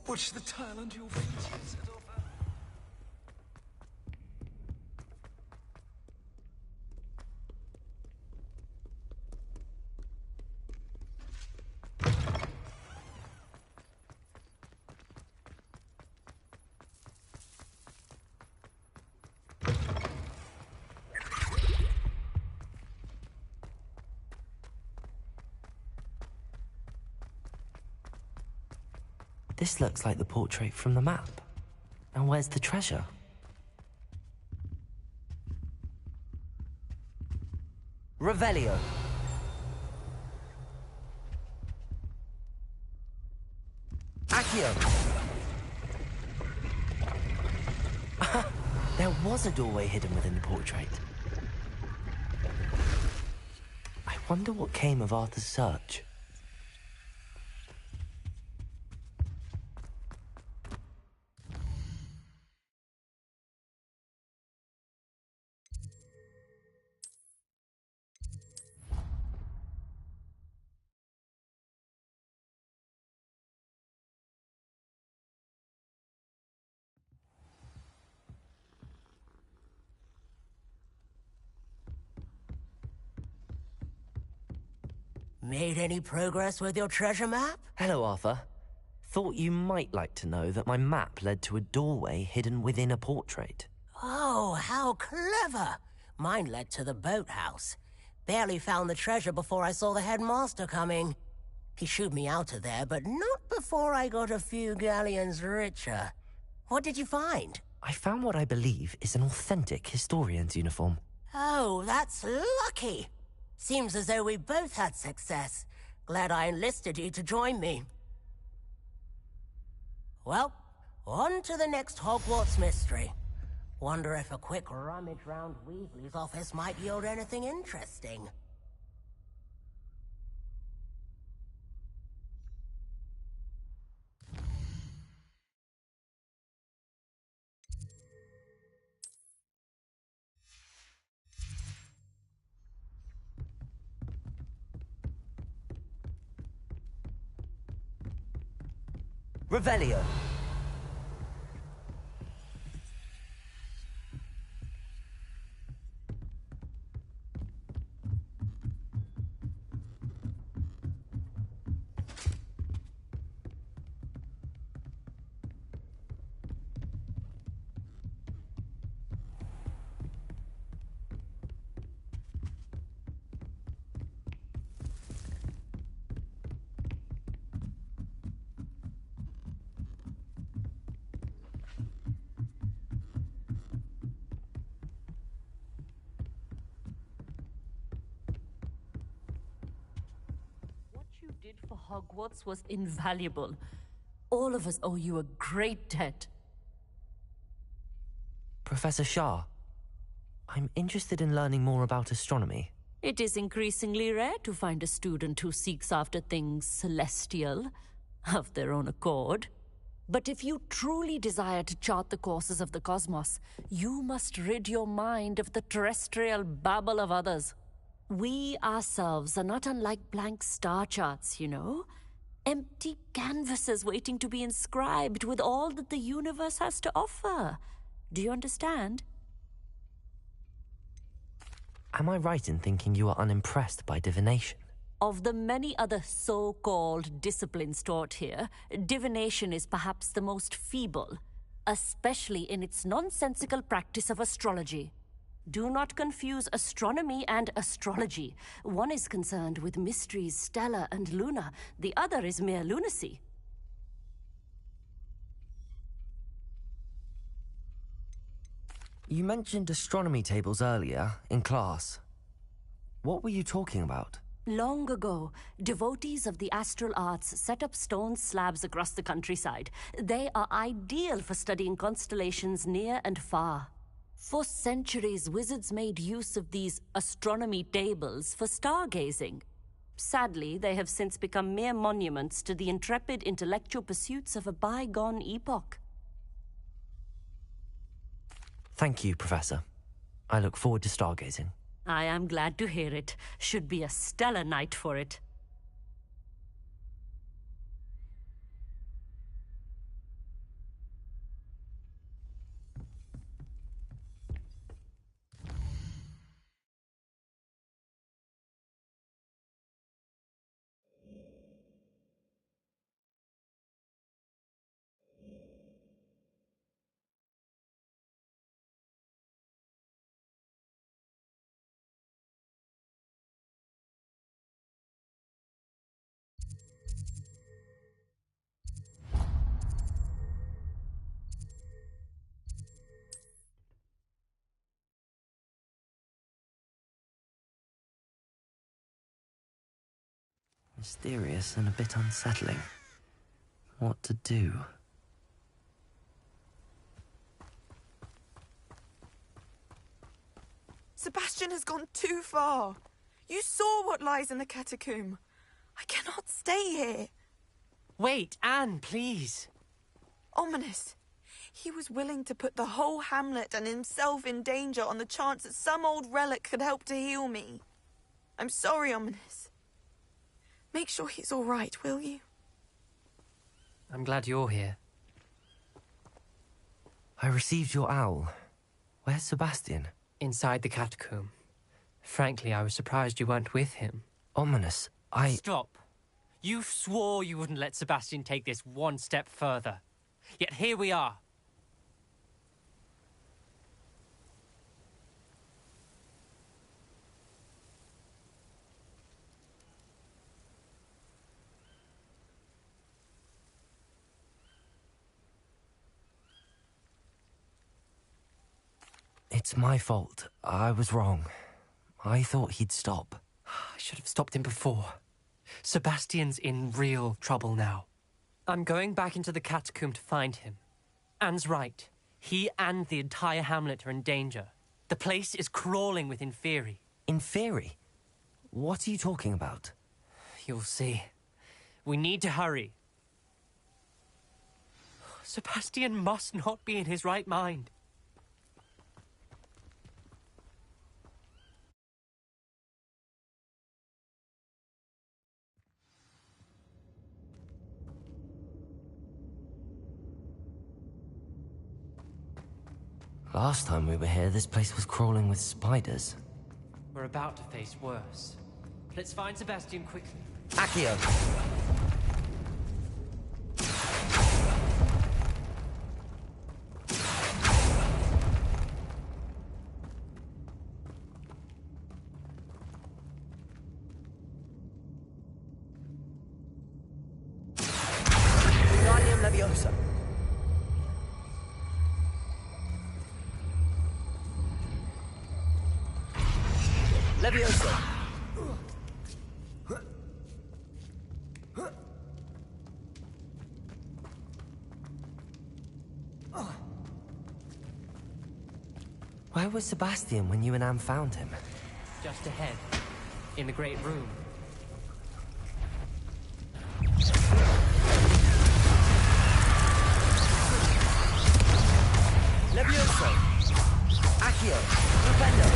Watch the tile under your feet. This looks like the portrait from the map. Now where's the treasure? Revelio. Accio. There was a doorway hidden within the portrait. I wonder what came of Arthur's search. Made any progress with your treasure map? Hello, Arthur. Thought you might like to know that my map led to a doorway hidden within a portrait. Oh, how clever! Mine led to the boathouse. Barely found the treasure before I saw the headmaster coming. He shooed me out of there, but not before I got a few galleons richer. What did you find? I found what I believe is an authentic historian's uniform. Oh, that's lucky! Seems as though we both had success. Glad I enlisted you to join me. Well, on to the next Hogwarts mystery. Wonder if a quick rummage round Weasley's office might yield anything interesting. Revelio. Did for Hogwarts was invaluable. All of us owe you a great debt. Professor Shah, I'm interested in learning more about astronomy. It is increasingly rare to find a student who seeks after things celestial, of their own accord. But if you truly desire to chart the courses of the cosmos, you must rid your mind of the terrestrial babble of others. We ourselves are not unlike blank star charts, you know. Empty canvases waiting to be inscribed with all that the universe has to offer. Do you understand? Am I right in thinking you are unimpressed by divination? Of the many other so-called disciplines taught here, divination is perhaps the most feeble, especially in its nonsensical practice of astrology. Do not confuse astronomy and astrology. One is concerned with mysteries stellar and lunar. The other is mere lunacy. You mentioned astronomy tables earlier, in class. What were you talking about? Long ago, devotees of the astral arts set up stone slabs across the countryside. They are ideal for studying constellations near and far. For centuries, wizards made use of these astronomy tables for stargazing. Sadly, they have since become mere monuments to the intrepid intellectual pursuits of a bygone epoch. Thank you, Professor. I look forward to stargazing. I am glad to hear it. Should be a stellar night for it. Mysterious and a bit unsettling. What to do? Sebastian has gone too far. You saw what lies in the catacomb. I cannot stay here. Wait, Anne, please. Ominous. He was willing to put the whole hamlet and himself in danger on the chance that some old relic could help to heal me. I'm sorry, Ominous. Make sure he's all right, will you? I'm glad you're here. I received your owl. Where's Sebastian? Inside the catacomb. Frankly, I was surprised you weren't with him. Ominous, Stop. You swore you wouldn't let Sebastian take this one step further. Yet here we are. It's my fault. I was wrong. I thought he'd stop. I should have stopped him before. Sebastian's in real trouble now. I'm going back into the catacomb to find him. Anne's right. He and the entire hamlet are in danger. The place is crawling with Inferi. Inferi? What are you talking about? You'll see. We need to hurry. Sebastian must not be in his right mind. Last time we were here, this place was crawling with spiders. We're about to face worse. Let's find Sebastian quickly. Accio! Guardian Leviosa. Leviosa. Where was Sebastian when you and Anne found him? Just ahead. In the Great Room. Leviosa. Accio. Propendo.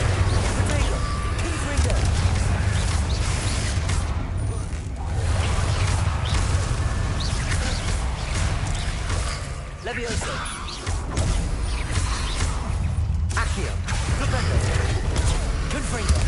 Potato. King's Leviosa. Accio. Propendo. Confringo.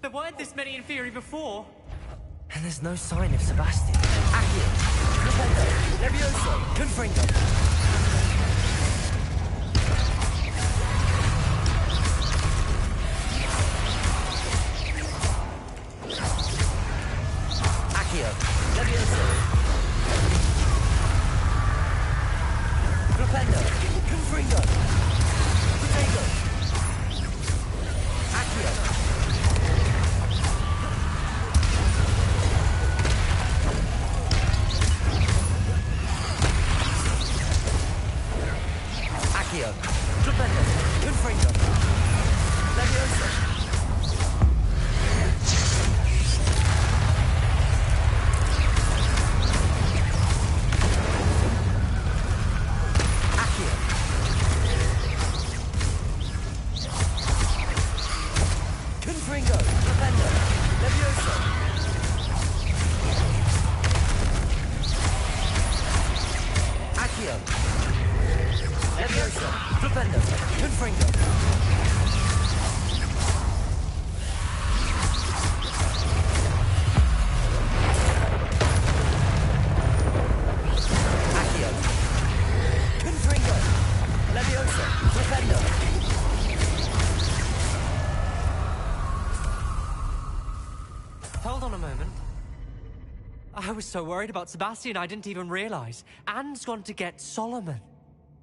There weren't this many Inferi before. And there's no sign of Sebastian. Accio. Propendo. Leviosa. Confringo. Accio. Leviosa. Propendo. Confringo. Potato. Accio. Accio. Propendo. Confringo. Leviosa. Confringo. Accio. Confringo. Leviosa. Defender. Hold on a moment. I was so worried about Sebastian I didn't even realize. Anne's gone to get Solomon.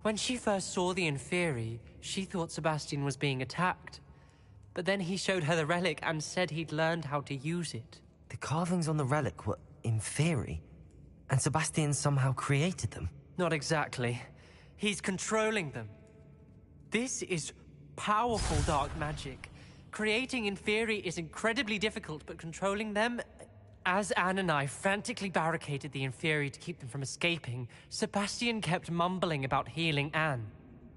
When she first saw the Inferi, she thought Sebastian was being attacked. But then he showed her the relic and said he'd learned how to use it. The carvings on the relic were Inferi, and Sebastian somehow created them. Not exactly. He's controlling them. This is powerful dark magic. Creating Inferi is incredibly difficult, but controlling them... As Anne and I frantically barricaded the Inferi to keep them from escaping, Sebastian kept mumbling about healing Anne.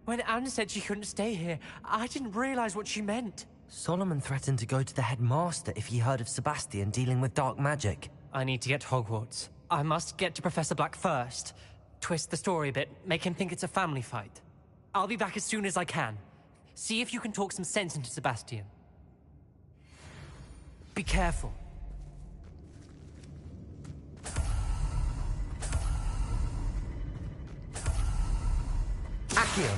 When Anne said she couldn't stay here, I didn't realize what she meant. Solomon threatened to go to the headmaster if he heard of Sebastian dealing with dark magic. I need to get to Hogwarts. I must get to Professor Black first. Twist the story a bit, make him think it's a family fight. I'll be back as soon as I can. See if you can talk some sense into Sebastian. Be careful. Accio.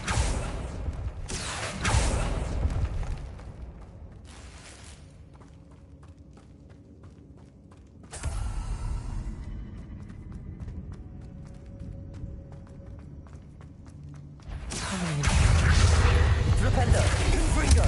Flipendo. Confringo.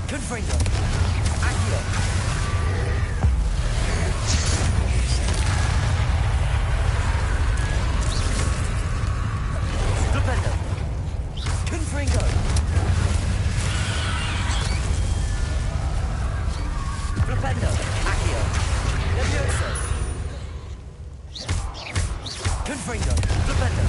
Confringo. Accio. Flipendo. Confringo. Flipendo. Accio. Leviosa. Confringo. Flipendo.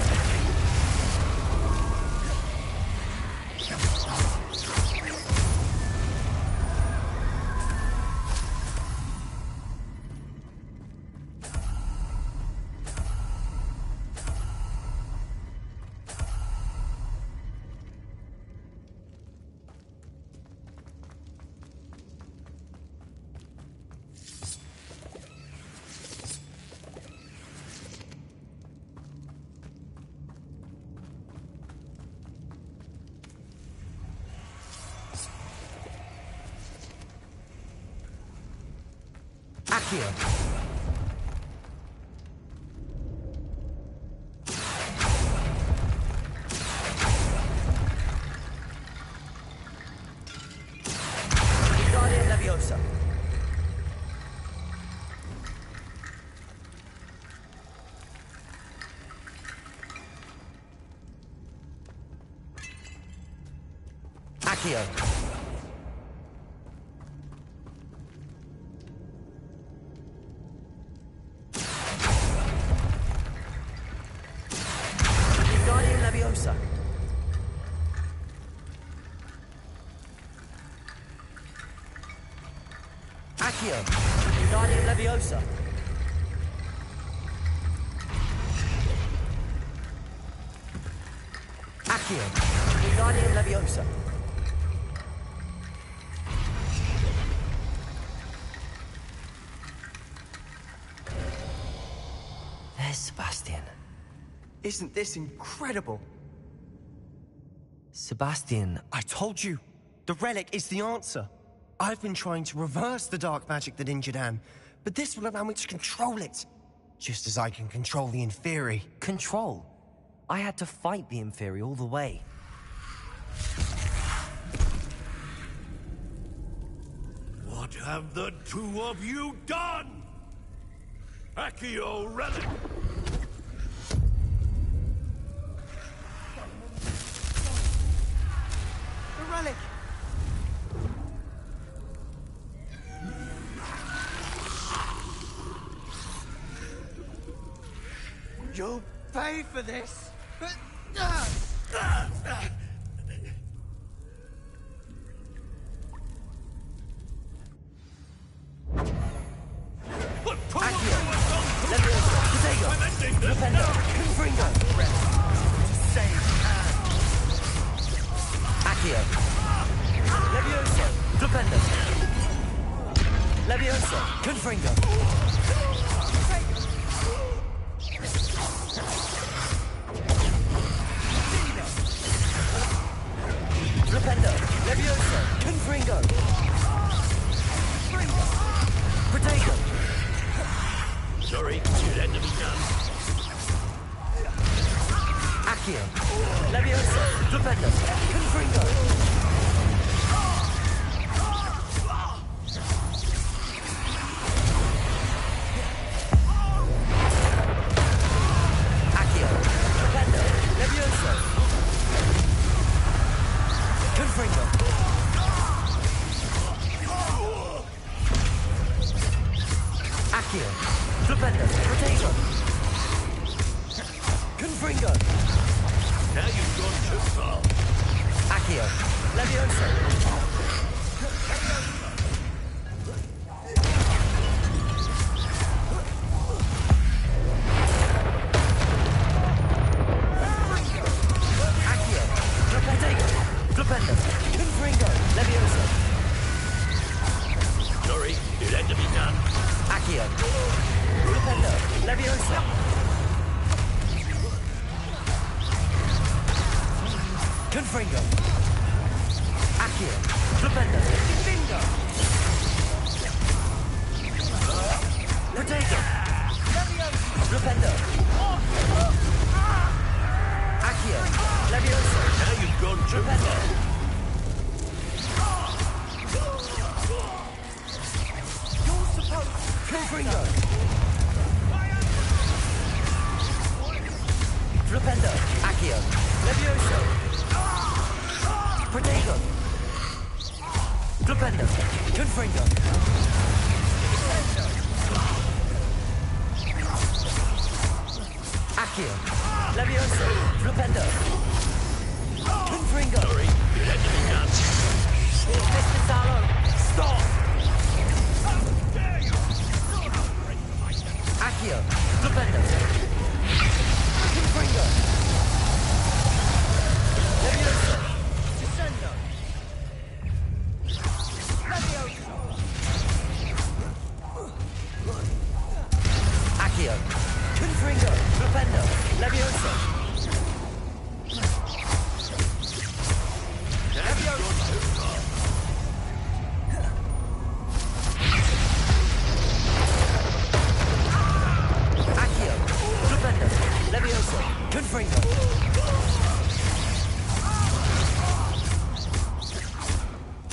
Accio. Guardian Leviosa. Accio. Leviosa. Accio. Guardian Leviosa. Accio. Guardian Leviosa. There's Sebastian. Isn't this incredible? Sebastian, I told you, the relic is the answer. I've been trying to reverse the dark magic that injured Anne, but this will allow me to control it. Just as I can control the Inferi. control. I had to fight the Inferi all the way. What have the two of you done? Accio relic! The relic! You'll pay for this! Accio. Leviosa. Protego. Defender. Confringo. Accio. Leviosa. Defender. Leviosa. Confringo. Defender. Leviosa. Confringo. Protego. Sorry, you'd had to be done. Accio. Leviosa. Defender. Confringo. Accio. Defender. Leviosa. Confringo. Accio. Defender. Protego. Confringo. Now you've gone too far. Accio. Leviosa. Accio. Protego. Defender. Confringo. Leviosa. Sorry, it had to be done. Accio. Defender. Leviosa. Confringo. Accio. Defender. Bingo. Protego. Defender. Accio. Leviosa. Now you've gone too Defender. far. Confringo. Defender. Accio. Leviosa. Protego. Defender. Confringo. Accio. Leviosa. Defender. Confringo. Sorry, it had to be done. Mr. Salo. Stop. Accio. Defender. Confringo. Leviosa. Descendo. Accio. Confringo. Defender. Leviosa. Accio. Defender. Leviosa. Confringo.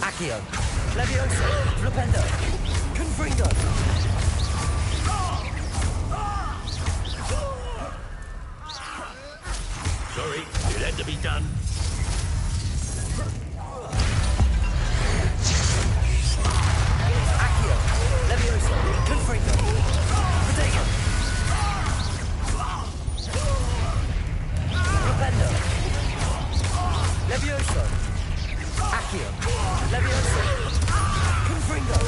Accio. Leviosa. Defender. Confringo. Sorry, it had to be done. Accio. Leviosa. Confringo. Protego. Defender. Leviosa. Accio. Leviosa. Confringo.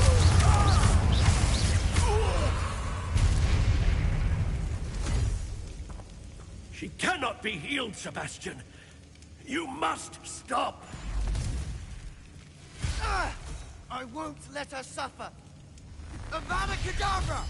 She cannot be healed, Sebastian. You must stop. I won't let her suffer. Avada Kedavra!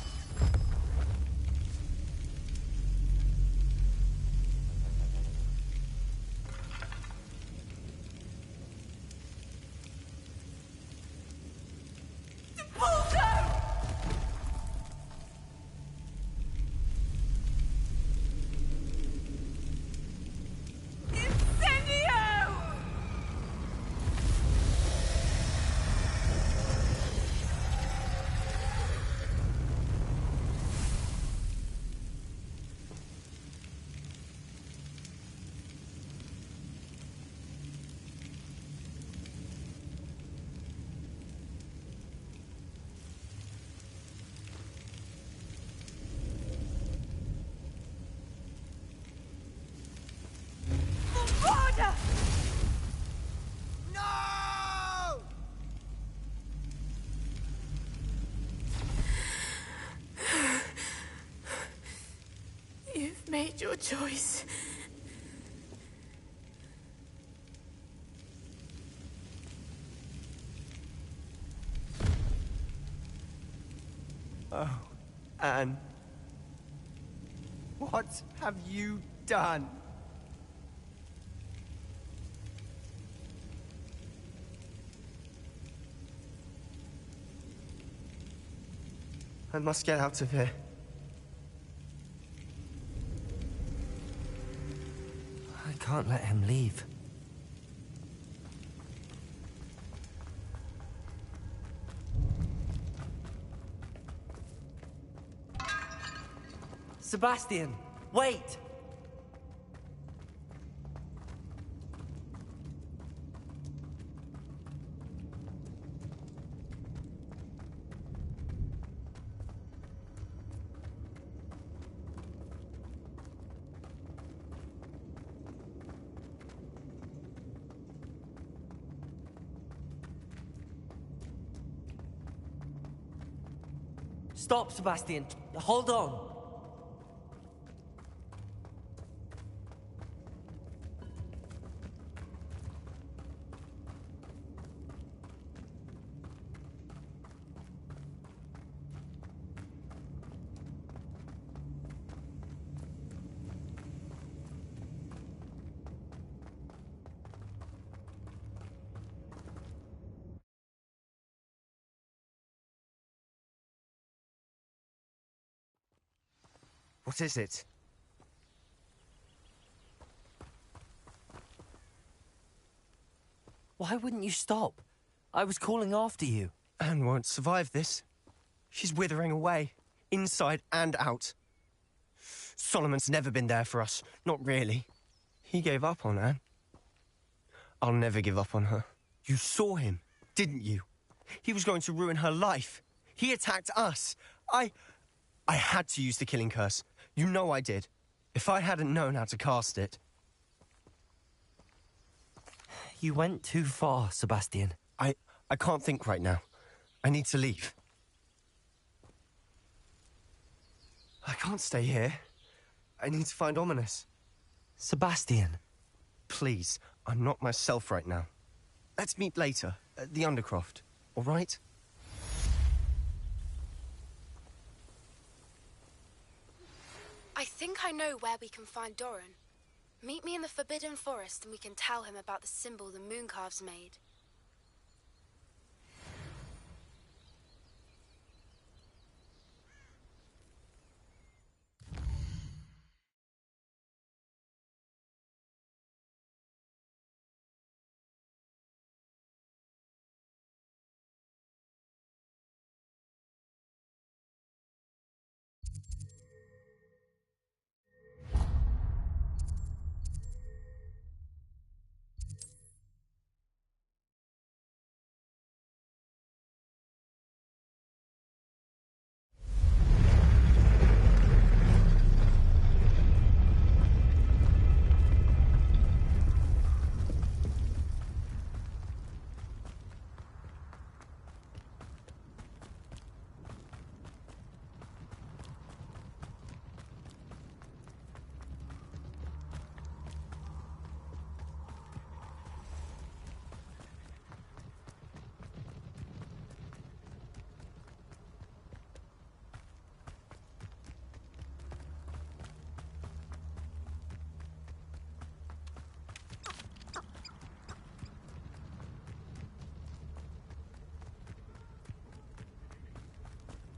made your choice. Oh, Anne. What have you done? I must get out of here. I can't let him leave. Sebastian, wait! Stop, Sebastian. Hold on. What is it? Why wouldn't you stop? I was calling after you. Anne won't survive this. She's withering away, inside and out. Solomon's never been there for us, not really. He gave up on Anne. I'll never give up on her. You saw him, didn't you? He was going to ruin her life. He attacked us. I had to use the killing curse. You know I did. If I hadn't known how to cast it... You went too far, Sebastian. I can't think right now. I need to leave. I can't stay here. I need to find Ominous. Sebastian. Please, I'm not myself right now. Let's meet later, at the Undercroft, all right? I think I know where we can find Doran. Meet me in the Forbidden Forest and we can tell him about the symbol the Mooncalves made.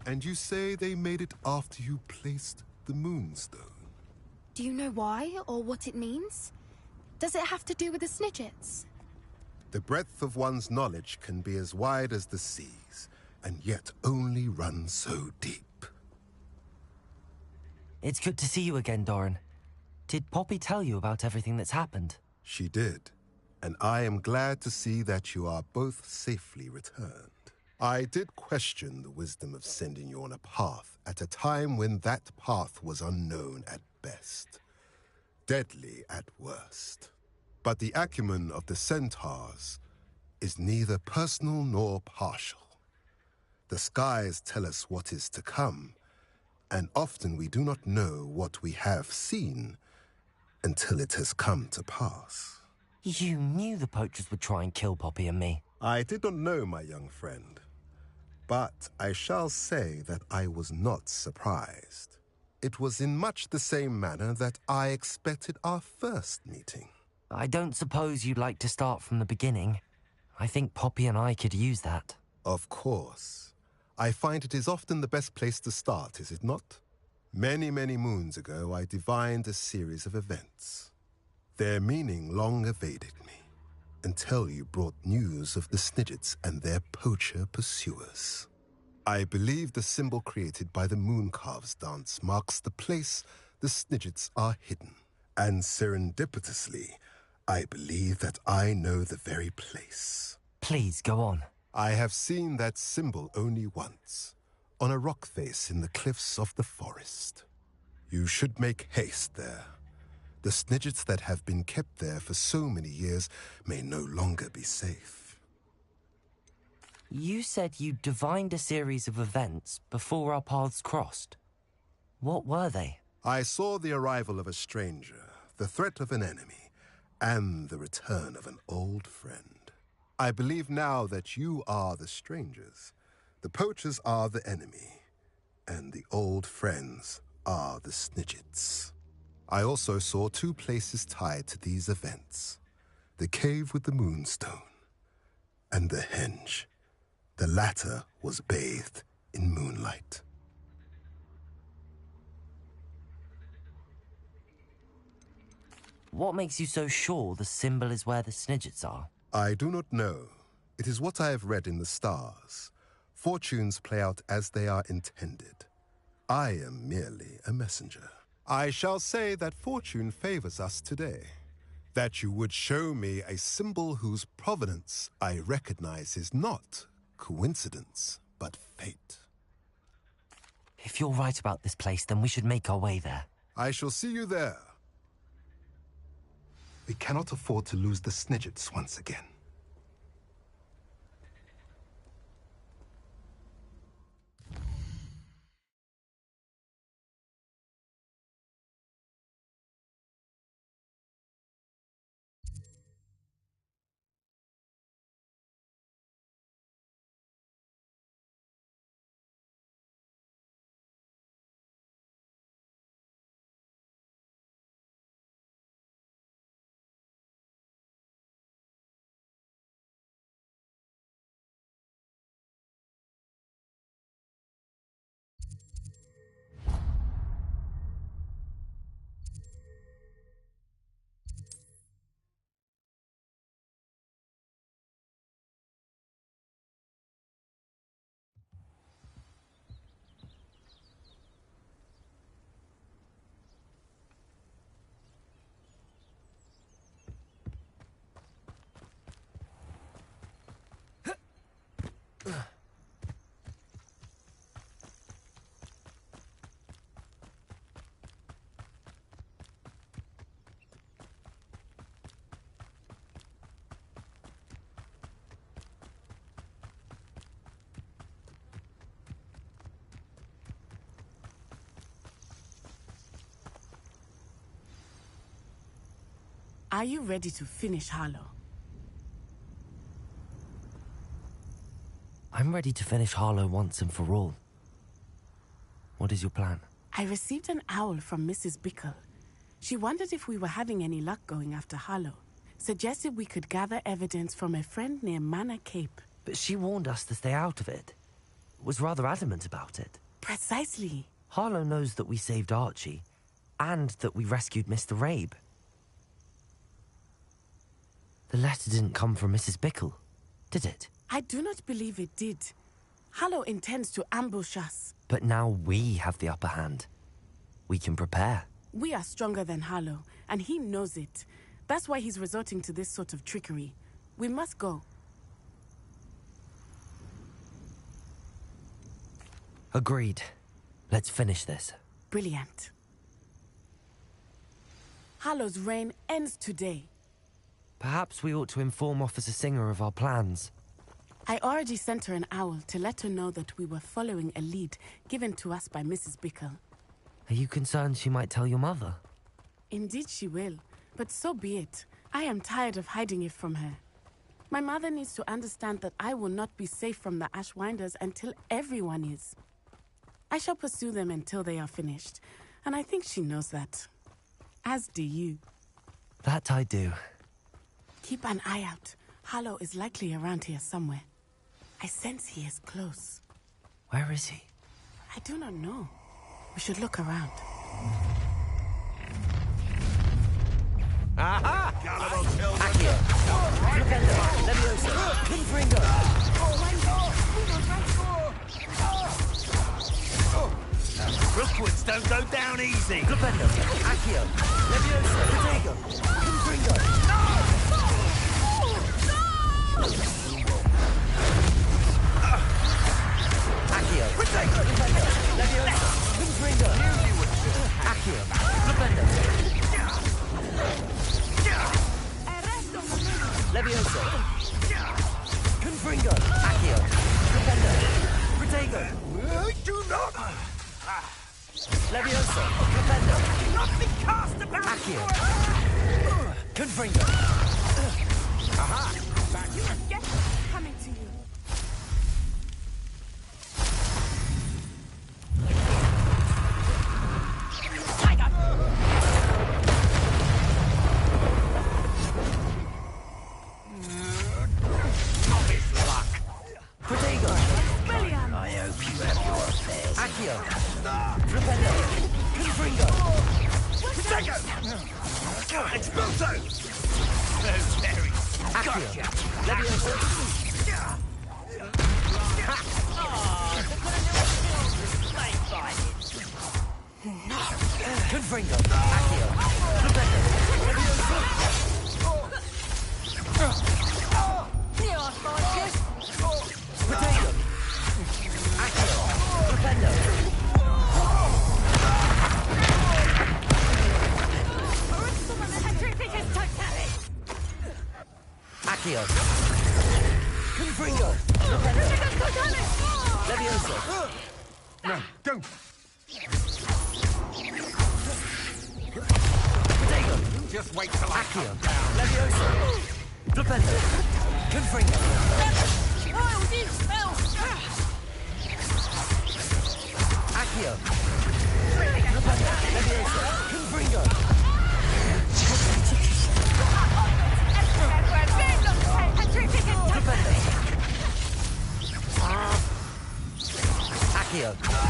And you say they made it after you placed the Moonstone? Do you know why or what it means? Does it have to do with the Snidgets? The breadth of one's knowledge can be as wide as the seas, and yet only run so deep. It's good to see you again, Doran. Did Poppy tell you about everything that's happened? She did, and I am glad to see that you are both safely returned. I did question the wisdom of sending you on a path at a time when that path was unknown at best, deadly at worst. But the acumen of the centaurs is neither personal nor partial. The skies tell us what is to come, And often we do not know what we have seen until it has come to pass. You knew the poachers would try and kill Poppy and me. I did not know, my young friend. But I shall say that I was not surprised. It was in much the same manner that I expected our first meeting. I don't suppose you'd like to start from the beginning. I think Poppy and I could use that. Of course. I find it is often the best place to start, is it not? Many, many moons ago, I divined a series of events. Their meaning long evaded me, until you brought news of the Snidgets and their poacher pursuers. I believe the symbol created by the Mooncalves dance marks the place the Snidgets are hidden. And serendipitously, I believe that I know the very place. Please, go on. I have seen that symbol only once, on a rock face in the cliffs of the forest. You should make haste there. The Snidgets that have been kept there for so many years may no longer be safe. You said you divined a series of events before our paths crossed. What were they? I saw the arrival of a stranger, the threat of an enemy, and the return of an old friend. I believe now that you are the strangers, the poachers are the enemy, and the old friends are the Snidgets. I also saw two places tied to these events, the cave with the moonstone and the henge. The latter was bathed in moonlight. What makes you so sure the symbol is where the Snidgets are? I do not know. It is what I have read in the stars. Fortunes play out as they are intended. I am merely a messenger. I shall say that fortune favors us today. That you would show me a symbol whose provenance I recognize is not coincidence, but fate. If you're right about this place, then we should make our way there. I shall see you there. We cannot afford to lose the Snidgets once again. Are you ready to finish Harlow? I'm ready to finish Harlow once and for all. What is your plan? I received an owl from Mrs. Bickle. She wondered if we were having any luck going after Harlow. Suggested we could gather evidence from a friend near Manor Cape. But she warned us to stay out of it. Was rather adamant about it. Precisely. Harlow knows that we saved Archie, and that we rescued Mr. Rabe. The letter didn't come from Mrs. Bickle, did it? I do not believe it did. Harlow intends to ambush us. But now we have the upper hand. We can prepare. We are stronger than Harlow, and he knows it. That's why he's resorting to this sort of trickery. We must go. Agreed. Let's finish this. Brilliant. Harlow's reign ends today. Perhaps we ought to inform Officer Singer of our plans. I already sent her an owl to let her know that we were following a lead given to us by Mrs. Bickle. Are you concerned she might tell your mother? Indeed she will, but so be it. I am tired of hiding it from her. My mother needs to understand that I will not be safe from the Ashwinders until everyone is. I shall pursue them until they are finished, and I think she knows that. As do you. That I do. Keep an eye out. Harlow is likely around here somewhere. I sense he is close. Where is he? I do not know. We should look around. Aha! Accio! Defender! Leviosa! Confringo! Brookwoods don't go down easy! Defender! Accio! Leviosa! Protego! Confringo! Accio! Protego! Defender! Leviosa! Confringo! Accio! Defender! Levioso! Confringo! Accio! Defender! Protego! Do not! Levioso! Defender! Not be cast about! Accio! Confringo! Aha! You are getting coming to you. Protego! I hope you have your affairs. Accio! Defender! Confringo! Protego! Expulso! Very Accio! Levioso! Confringo! Accio! Defender! Levioso! Protego! Accio! Defender! Accio! Confringo! Defender! Levioso! No, don't! Protego! Just wait till I Accio! come down. Levioso! Defender! Confringo! Accio! Defender! Levioso! Confringo! Defender! Accio!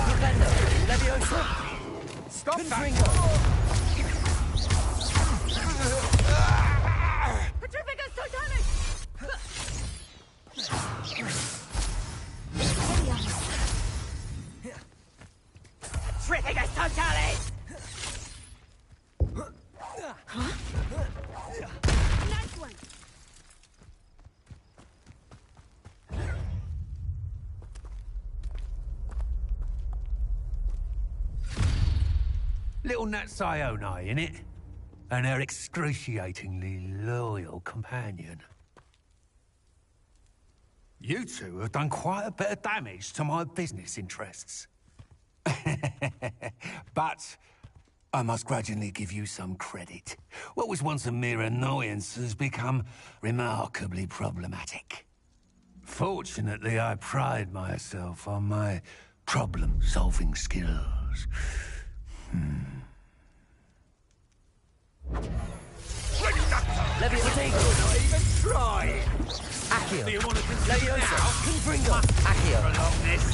Defender! Levioso! Stop Confringo! Trificus Totalis! Nice one. Little Nat Sioni, innit? And her excruciatingly loyal companion. You two have done quite a bit of damage to my business interests. But I must grudgingly give you some credit. What was once a mere annoyance has become remarkably problematic. Fortunately, I pride myself on my problem-solving skills. Levioso! Not even try! Accio! Do you want to concede Levioso! now? Confringo! Accio! Prolong this.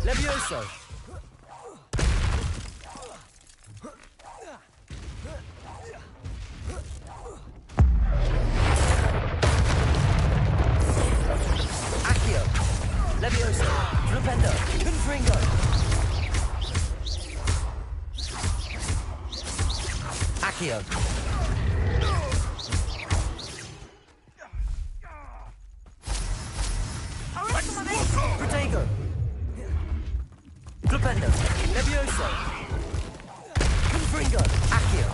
Levioso! Accio! Levioso! Flipendo! Confringo! Accio! Protego! Flipendo! Levioso! Confringo! Accio!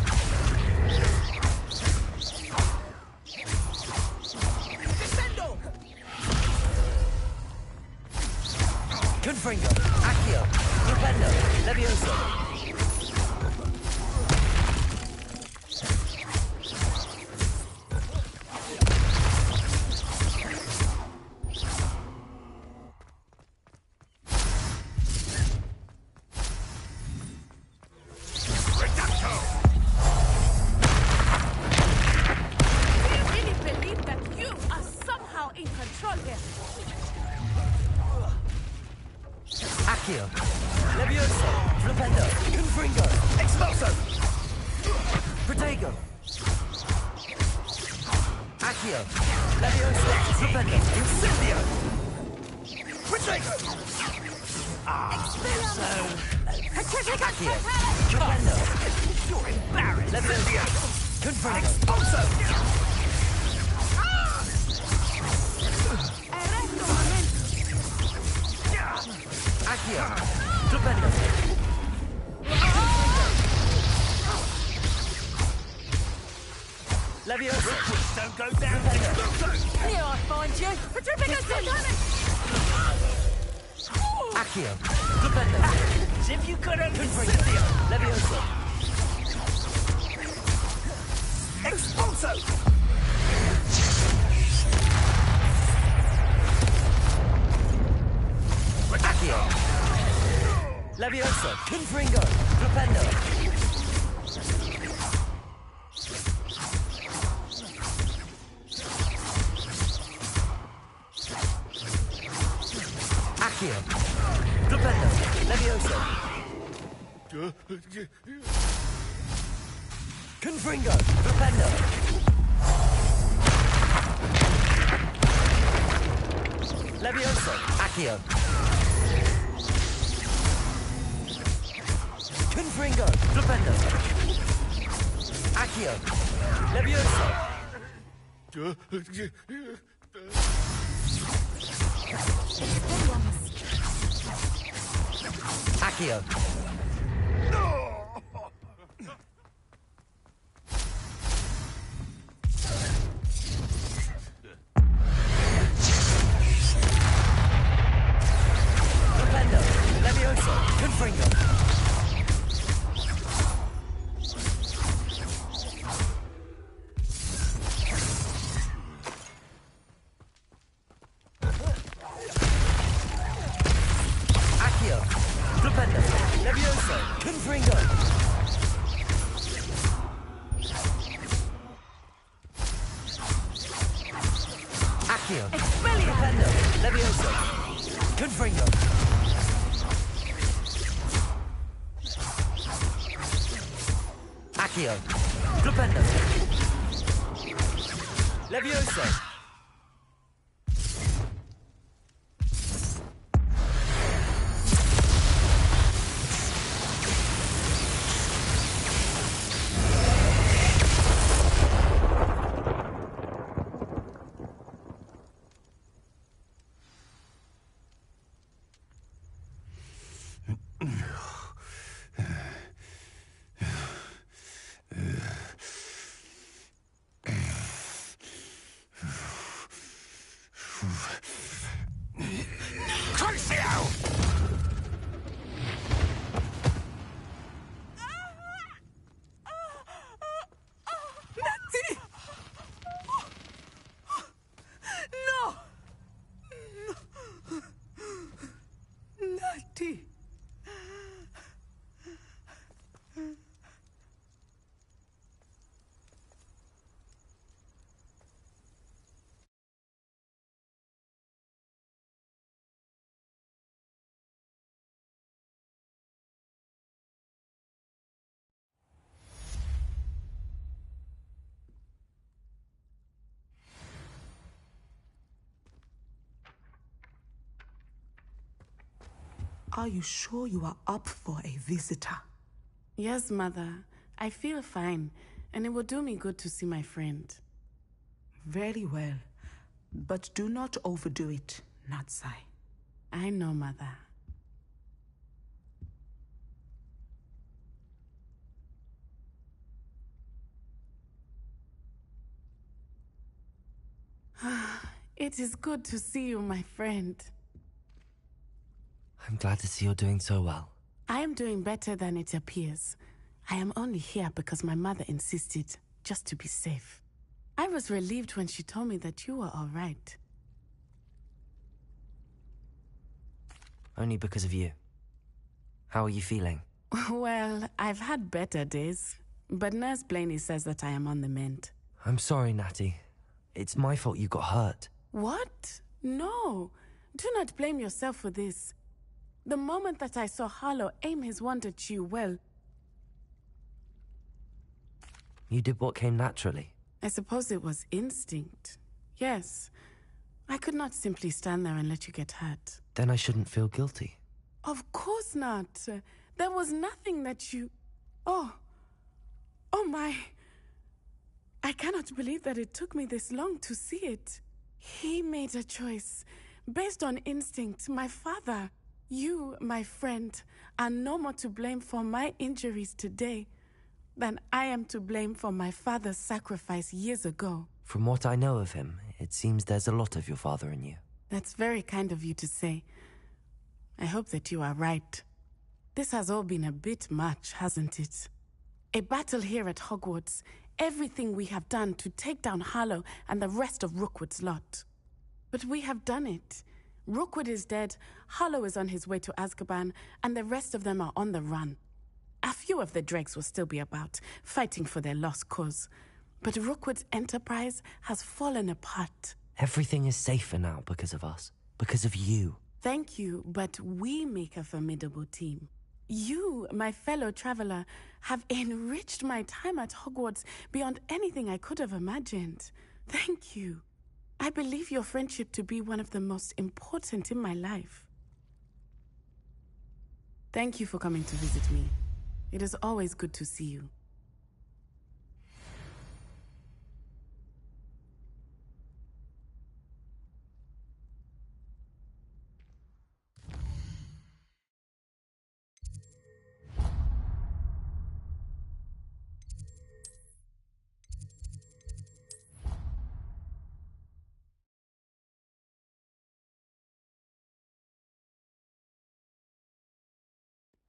Confringo! Accio! Leviosa! Stupendo! Incendio! Protego! Accio! Stupendo! You're embarrassed! Leviosa! Confringo! Expulso! Accio! Stupendo! Leviosa! Don't go down! Here I find you! Accio! Stupendo! As if you couldn't! Confringo! Leviosa! Expulso! Accio! Leviosa! Confringo! Stupendo! Accio! Stupendo! Leviosa! Confringo! Stupendo! Leviosa! Accio! Confringo! Stupendo! Accio! Leviosa! Accio! Stupendo! Leviosa! Confringo! Accio! Stupendo! Leviosa! Confringo! Accio! Stupendo! Leviosa! Confringo! Accio! Stupendo! Leviosa! Are you sure you are up for a visitor? Yes, Mother. I feel fine, and it will do me good to see my friend. Very well. But do not overdo it, Natsai. I know, Mother. It is good to see you, my friend. I'm glad to see you're doing so well. I am doing better than it appears. I am only here because my mother insisted, just to be safe. I was relieved when she told me that you were all right. Only because of you. How are you feeling? Well, I've had better days, but Nurse Blaney says that I am on the mend. I'm sorry, Natty. It's my fault you got hurt. What? No. Do not blame yourself for this. The moment that I saw Harlow aim his wand at you, well... You did what came naturally. I suppose it was instinct. Yes. I could not simply stand there and let you get hurt. Then I shouldn't feel guilty. Of course not. There was nothing that you... Oh. Oh my. I cannot believe that it took me this long to see it. He made a choice. Based on instinct, my father. You, my friend, are no more to blame for my injuries today than I am to blame for my father's sacrifice years ago. From what I know of him, it seems there's a lot of your father in you. That's very kind of you to say. I hope that you are right. This has all been a bit much, hasn't it? A battle here at Hogwarts. Everything we have done to take down Harlow and the rest of Rookwood's lot. But we have done it. Rookwood is dead, Harlow is on his way to Azkaban, and the rest of them are on the run. A few of the dregs will still be about, fighting for their lost cause. But Rookwood's enterprise has fallen apart. Everything is safer now because of us. Because of you. Thank you, but we make a formidable team. You, my fellow traveler, have enriched my time at Hogwarts beyond anything I could have imagined. Thank you. I believe your friendship to be one of the most important in my life. Thank you for coming to visit me. It is always good to see you.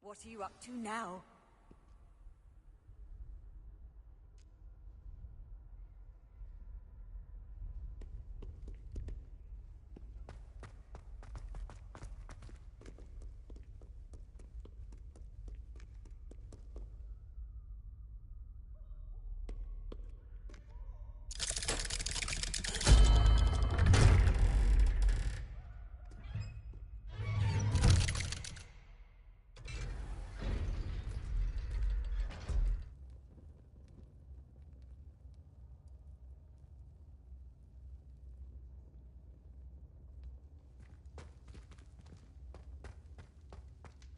What are you up to now?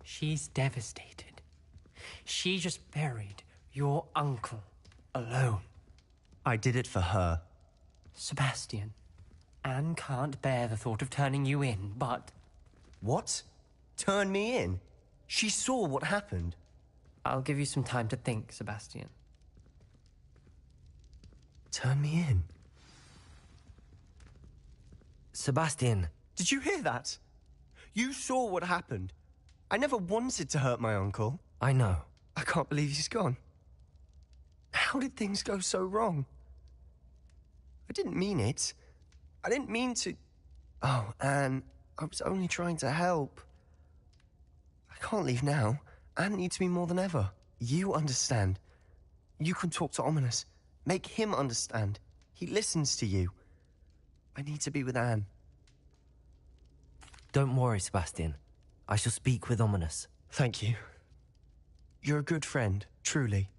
She's devastated. She just buried your uncle alone. I did it for her. Sebastian, Anne can't bear the thought of turning you in, but... What? Turn me in? She saw what happened. I'll give you some time to think, Sebastian. Turn me in? Sebastian. Did you hear that? You saw what happened. I never wanted to hurt my uncle. I know. I can't believe he's gone. How did things go so wrong? I didn't mean it. I didn't mean to... Oh, Anne, I was only trying to help. I can't leave now. Anne needs me more than ever. You understand. You can talk to Ominous. Make him understand. He listens to you. I need to be with Anne. Don't worry, Sebastian. I shall speak with Ominous. Thank you. You're a good friend, truly.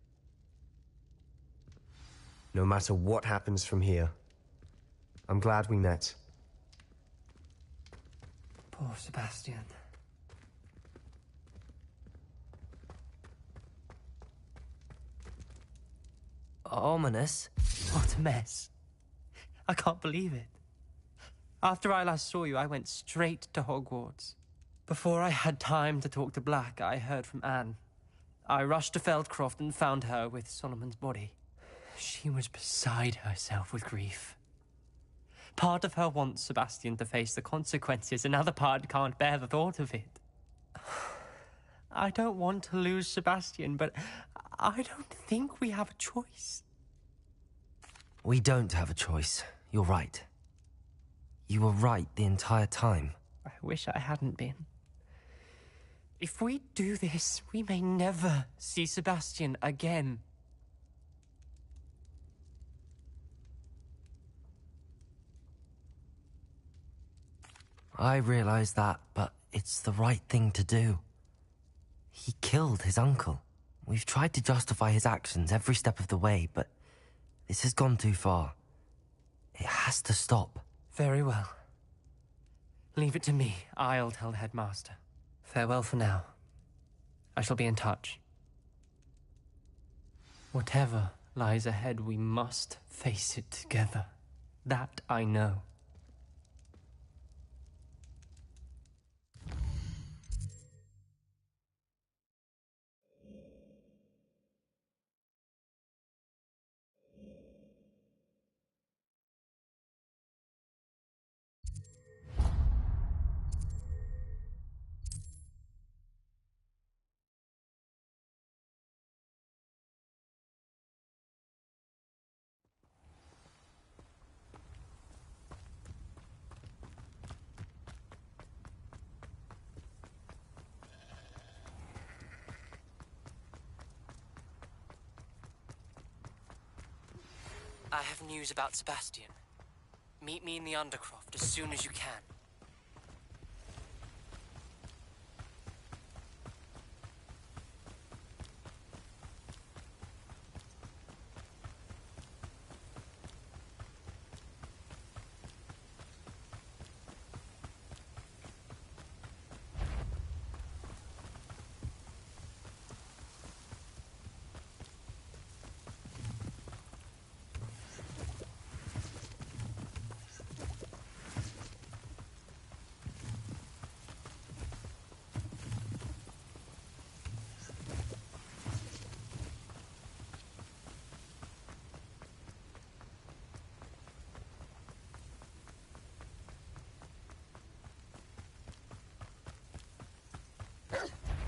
No matter what happens from here, I'm glad we met. Poor Sebastian. Ominous? What a mess. I can't believe it. After I last saw you, I went straight to Hogwarts. Before I had time to talk to Black, I heard from Anne. I rushed to Feldcroft and found her with Solomon's body. She was beside herself with grief. Part of her wants Sebastian to face the consequences, another part can't bear the thought of it. I don't want to lose Sebastian, but I don't think we have a choice. We don't have a choice. You're right. You were right the entire time. I wish I hadn't been. If we do this, we may never see Sebastian again. I realize that, but it's the right thing to do. He killed his uncle. We've tried to justify his actions every step of the way, but this has gone too far. It has to stop. Very well. Leave it to me. I'll tell the headmaster. Farewell for now. I shall be in touch. Whatever lies ahead, we must face it together. That I know. I have news about Sebastian. Meet me in the Undercroft as soon as you can.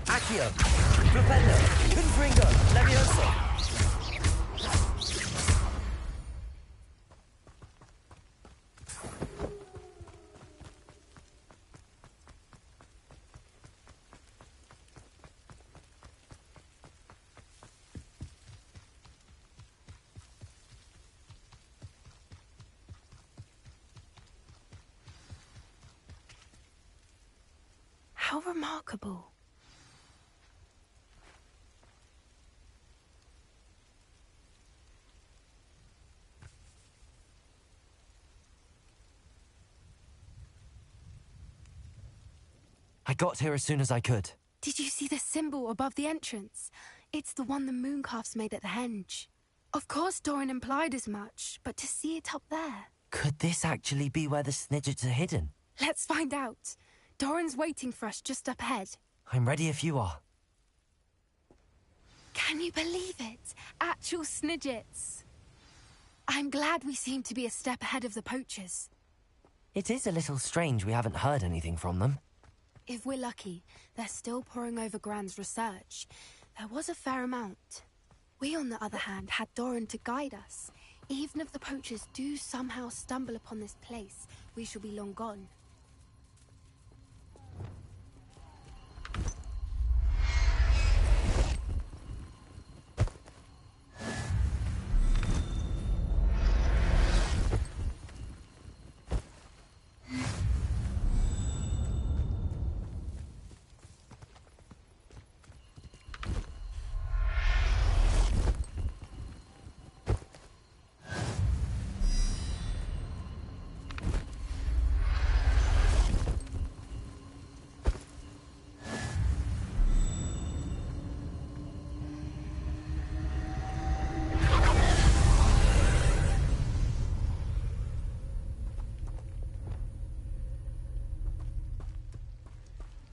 Accio, Flipendo, Confringo, Levioso. How remarkable. I got here as soon as I could. Did you see the symbol above the entrance? It's the one the mooncalves made at the henge. Of course Doran implied as much, but to see it up there... Could this actually be where the Snidgets are hidden? Let's find out. Doran's waiting for us just up ahead. I'm ready if you are. Can you believe it? Actual Snidgets. I'm glad we seem to be a step ahead of the poachers. It is a little strange we haven't heard anything from them. If we're lucky, they're still poring over Gran's research. There was a fair amount. We, on the other hand, had Doran to guide us. Even if the poachers do somehow stumble upon this place, we shall be long gone.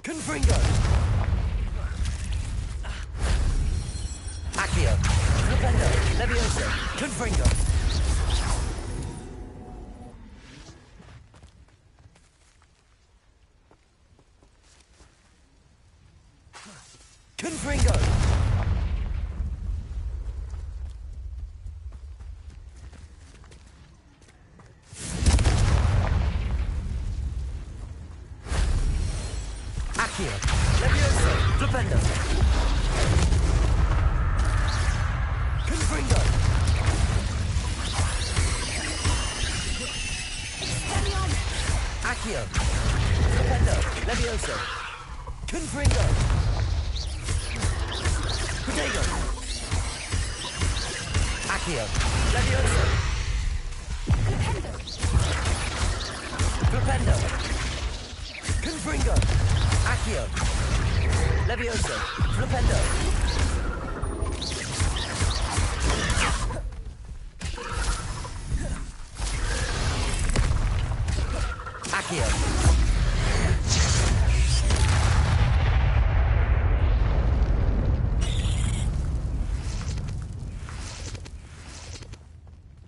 Confringo! Accio, Flipendo, Levioso, Confringo. Confringo! Accio, Levioso, Flipendo. Confringo! Accio. Levioso. Flipendo. Confringo. Accio. Levioso. Flipendo. Accio.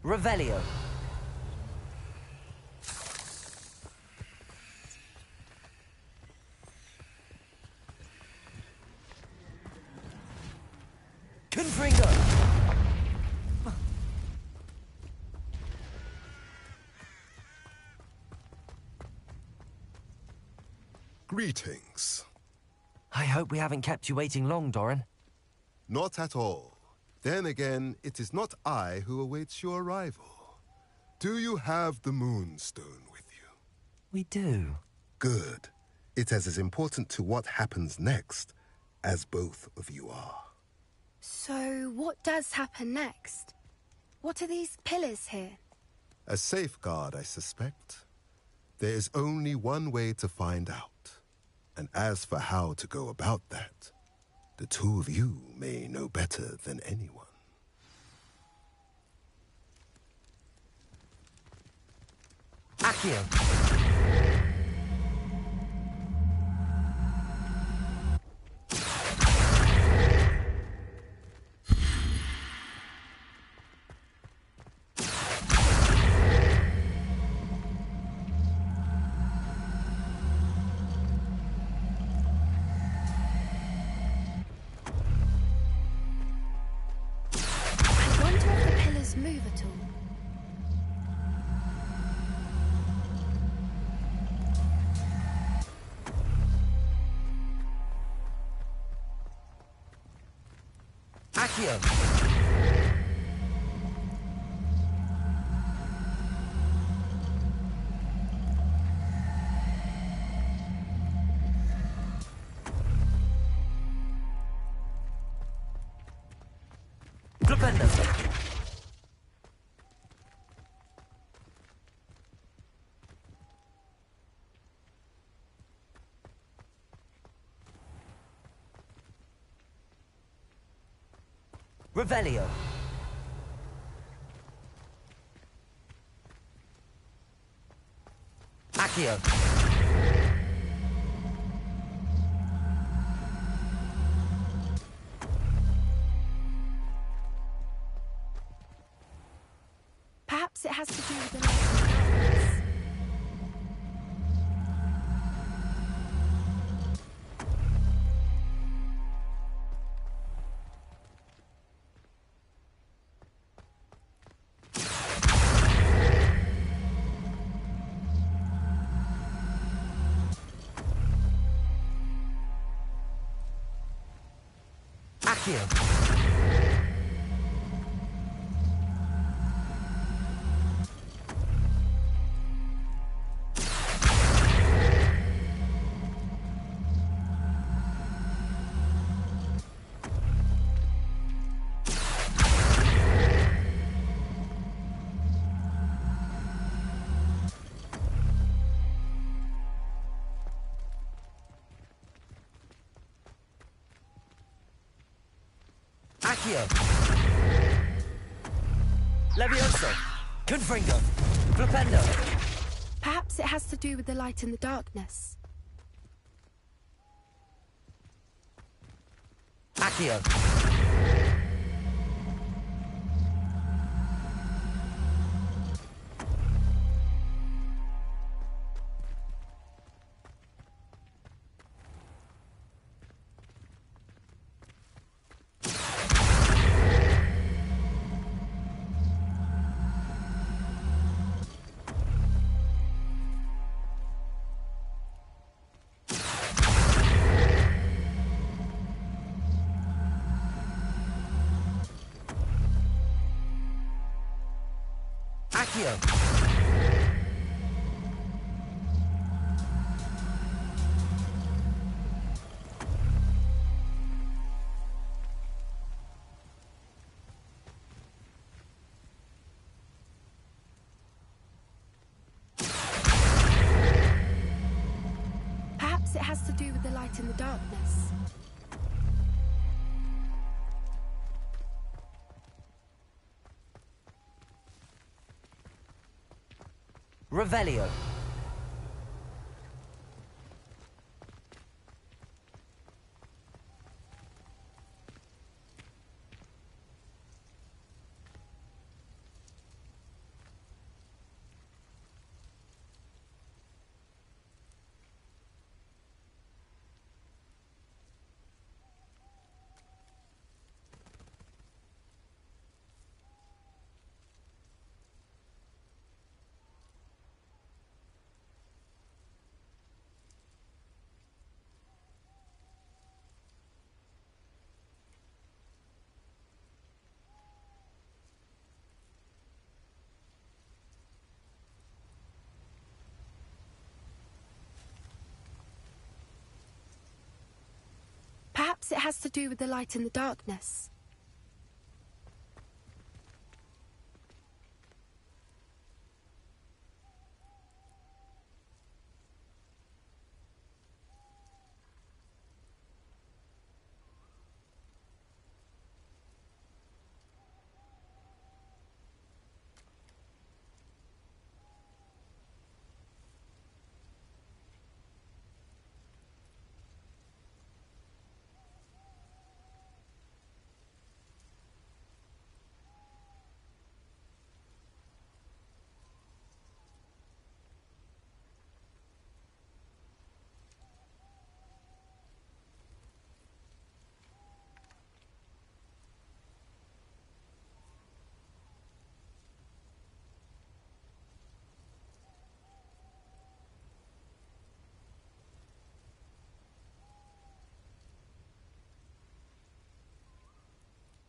Revelio. Confringo. Greetings. I hope we haven't kept you waiting long, Doran. Not at all. Then again, it is not I who awaits your arrival. Do you have the Moonstone with you? We do. Good. It is as important to what happens next as both of you are. So, what does happen next? What are these pillars here? A safeguard, I suspect. There is only one way to find out. And as for how to go about that, the two of you may know better than anyone. Accio. I wonder if the pillars move at all. Accio. Flipendo. Revelio. Accio. Perhaps it has to do with the light and darkness. Accio. Accio. Levioso. Confringo. Flipendo. Perhaps it has to do with the light and the darkness. Accio. Accio. has to do with the light in the darkness. Revelio. Perhaps it has to do with the light in the darkness.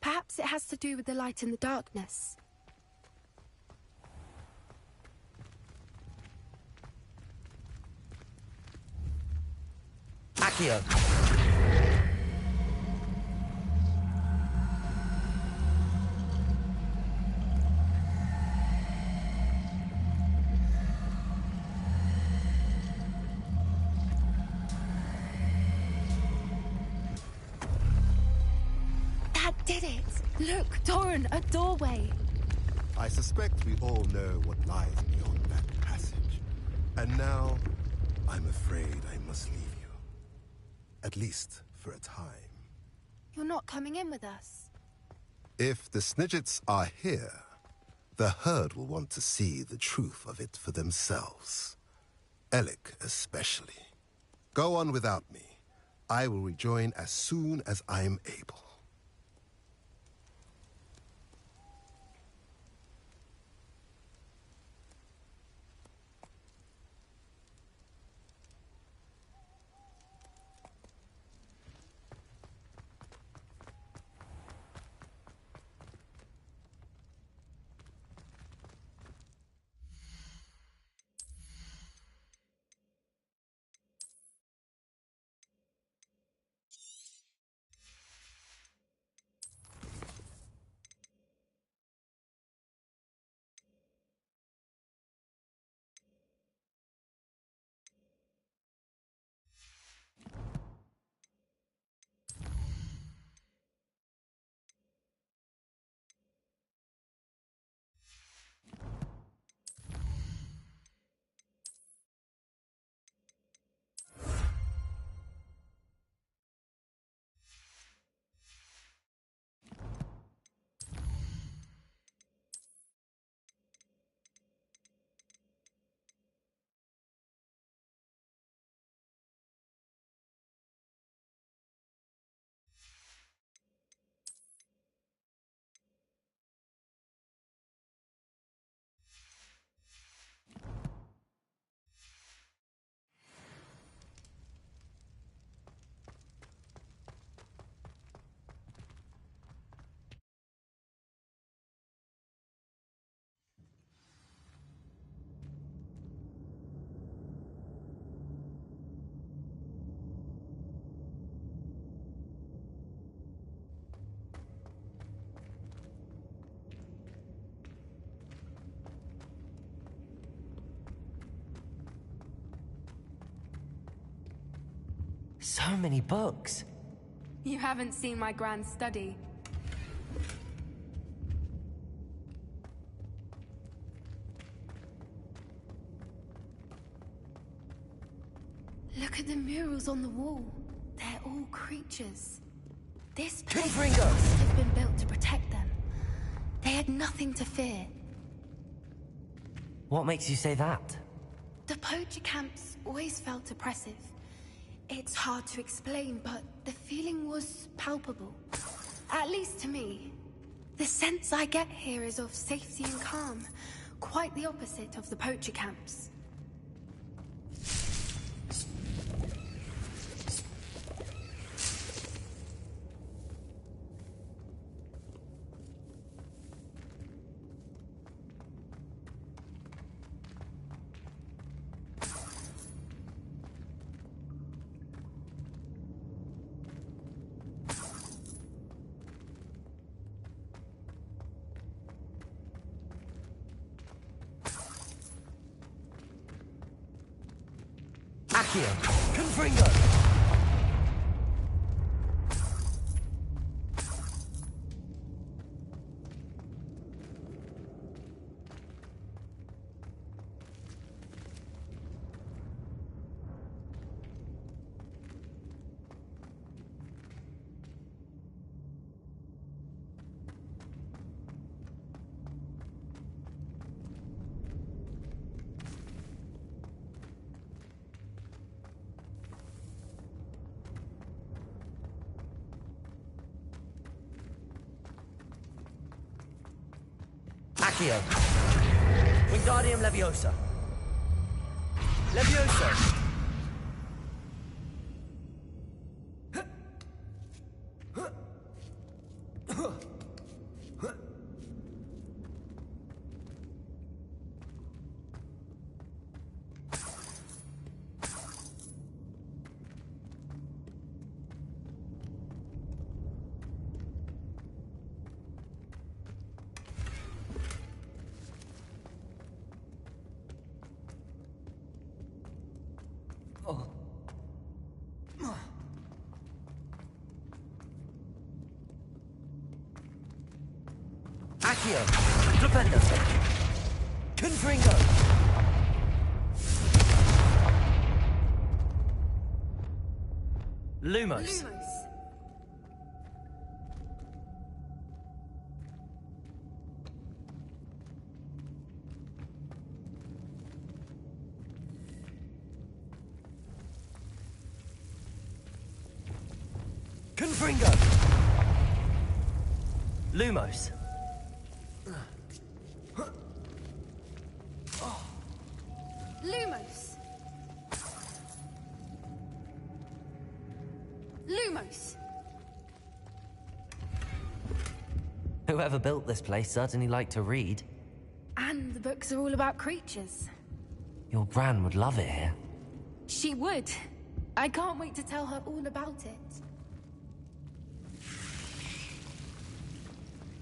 Perhaps it has to do with the light in the darkness. Accio. That did it! Look, Doran, a doorway! I suspect we all know what lies beyond that passage. And now, I'm afraid I must leave you. At least for a time. You're not coming in with us. If the Snidgets are here, the herd will want to see the truth of it for themselves. Alec especially. Go on without me. I will rejoin as soon as I'm able. So many books. You haven't seen my grand study. Look at the murals on the wall. They're all creatures. This place must have been built to protect them. They had nothing to fear. What makes you say that? The poacher camps always felt oppressive. It's hard to explain, but the feeling was palpable. At least to me. The sense I get here is of safety and calm. Quite the opposite of the poacher camps. Accio, Confringo! Accio. Wingardium Leviosa. Leviosa. Accio, Flipendo, Confringo, Lumos. Confringo, Lumos. Lumos! Lumos! Whoever built this place certainly liked to read. And the books are all about creatures. Your Gran would love it here. She would. I can't wait to tell her all about it.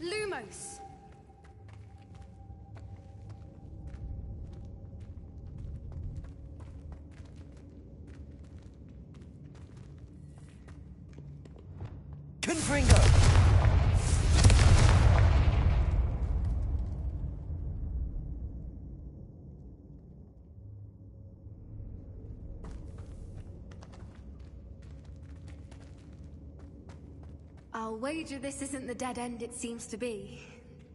Lumos! Confringo! I'll wager this isn't the dead end it seems to be.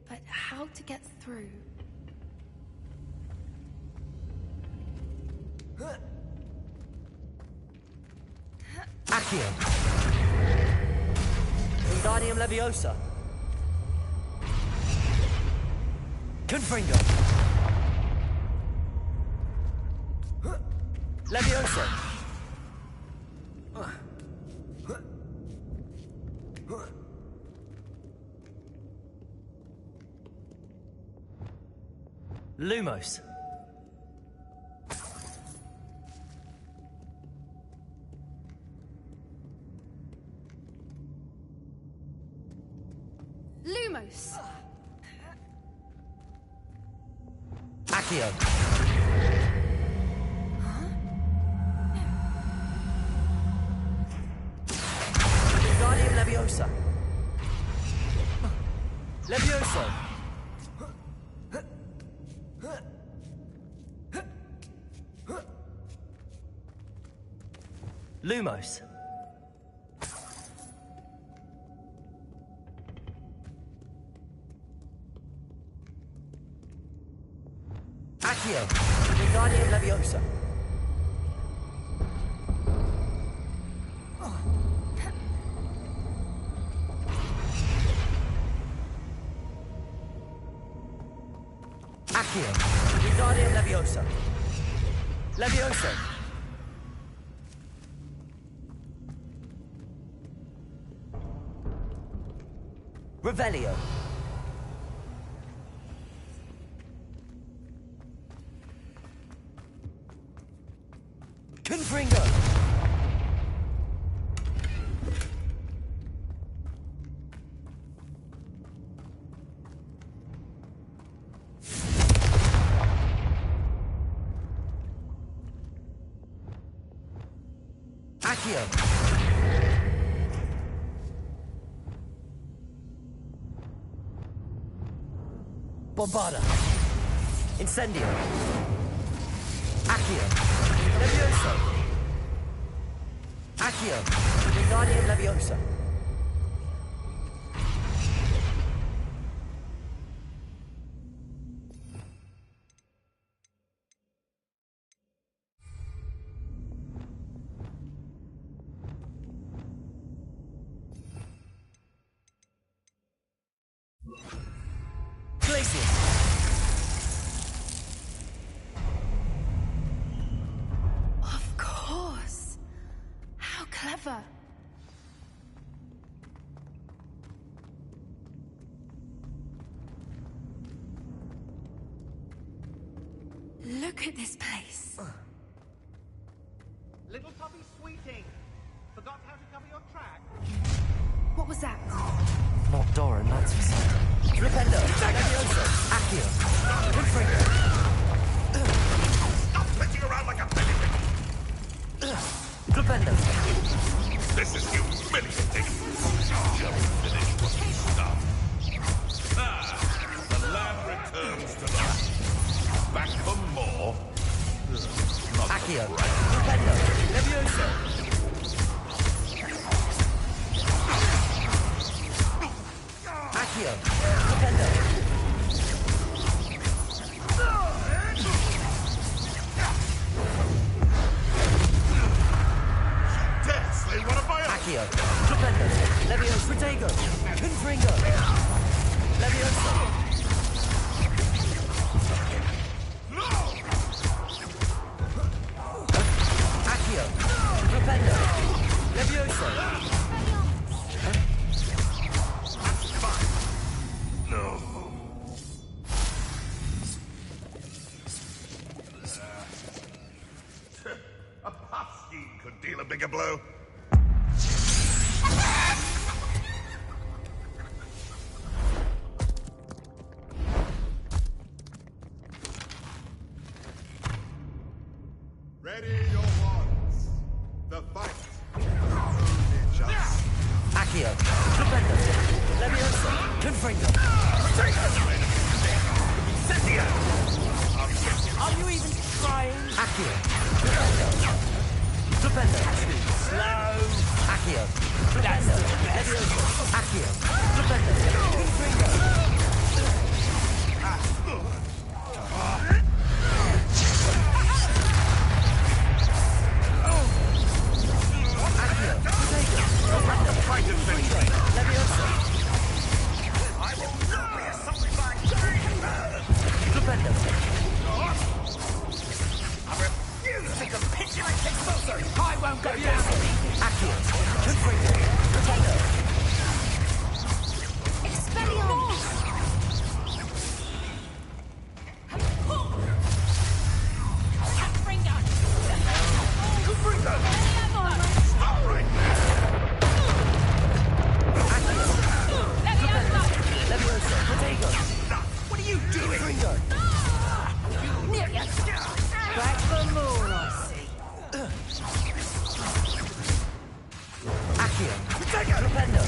But how to get through? Accio. Wingardium Leviosa. Confringo. Leviosa. Lumos. Lumos! Accio. Leviosa. Levioso. Lumos. Accio. Wingardium Leviosa. Accio. Wingardium Leviosa. Levioso. Revelio. Confringo. Accio. Bombarda. Incendio. Accio. Levioso. Accio. Wingardium Leviosa. Glacius. Of course. How clever. Look at this place. Little puppy Sweeting. Forgot how to cover your track? What was that? Not Doran, that's for certain. Rependo. Levioso. Accio. Confringo. Stop flitting around like a pelican! Rependo. This is humiliating! Just finish what you start. The land returns to us. Back for more? Not Accio. right. Rependo. Levioso. Accio. Rependo. Dare slay one of my own! Accio. Rependo. Levioso. Protego. Confringo. Levioso. Accio. Rependo. Levioso. No. A puff scheme could deal a bigger blow. Ready your wands. The fight. Only just. Accio. Rependo. Levioso. Confringo. Are you even trying? Accio. Rependo. Rependo. Slow. Accio. Rependo. Levioso. Accio. Rependo. Confringo. Accio. Protego. Rependo. Confringo. Levioso. I will not be a something like Rependo. I refuse to capitulate Expulso! I won't go down! Accio. Confringo. Rependo. Expelliarmus! Stop right there! Levioso. Protego. What are you doing? Confringo. Back for more, I see. Accio. Rependo.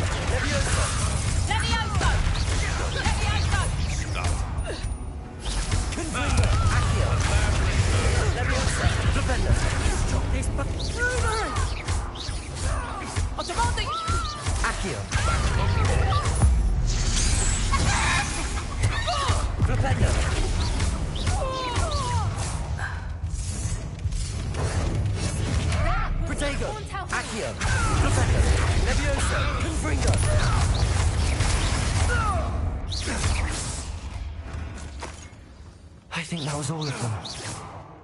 think that was all of them.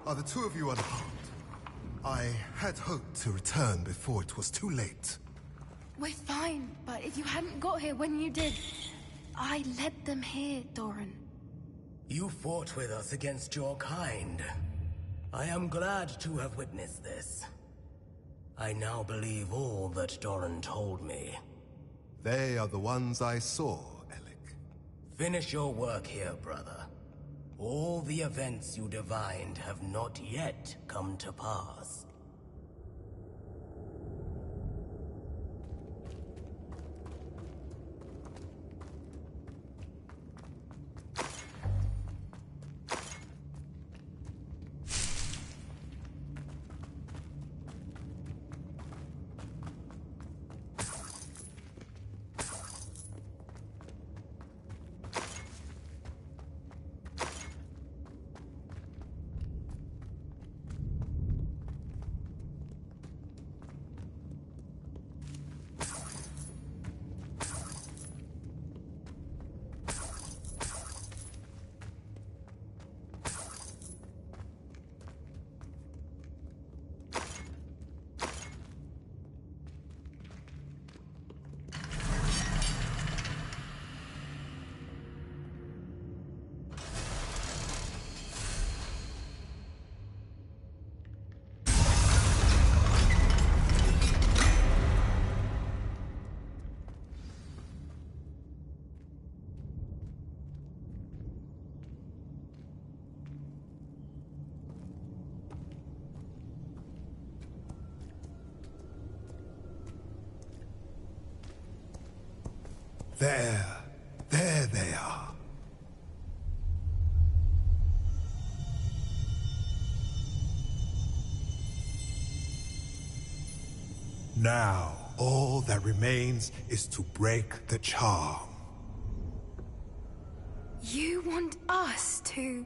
Are the two of you unharmed? I had hoped to return before it was too late. We're fine, but if you hadn't got here when you did, I led them here, Doran. You fought with us against your kind. I am glad to have witnessed this. I now believe all that Doran told me. They are the ones I saw, Alec. Finish your work here, brother. All the events you divined have not yet come to pass. There they are. Now, all that remains is to break the charm. You want us to...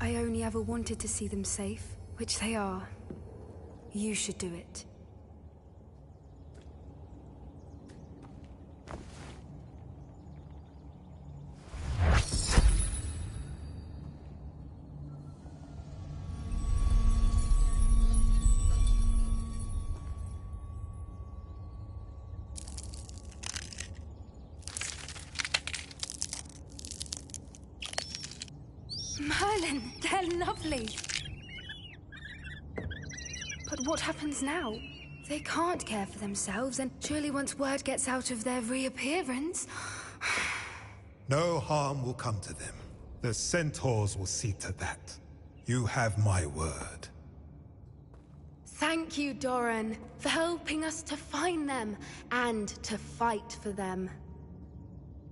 I only ever wanted to see them safe, which they are. You should do it. Merlin, they're lovely. But what happens now? They can't care for themselves, and surely once word gets out of their reappearance... No harm will come to them. The centaurs will see to that. You have my word. Thank you, Doran, for helping us to find them, and to fight for them.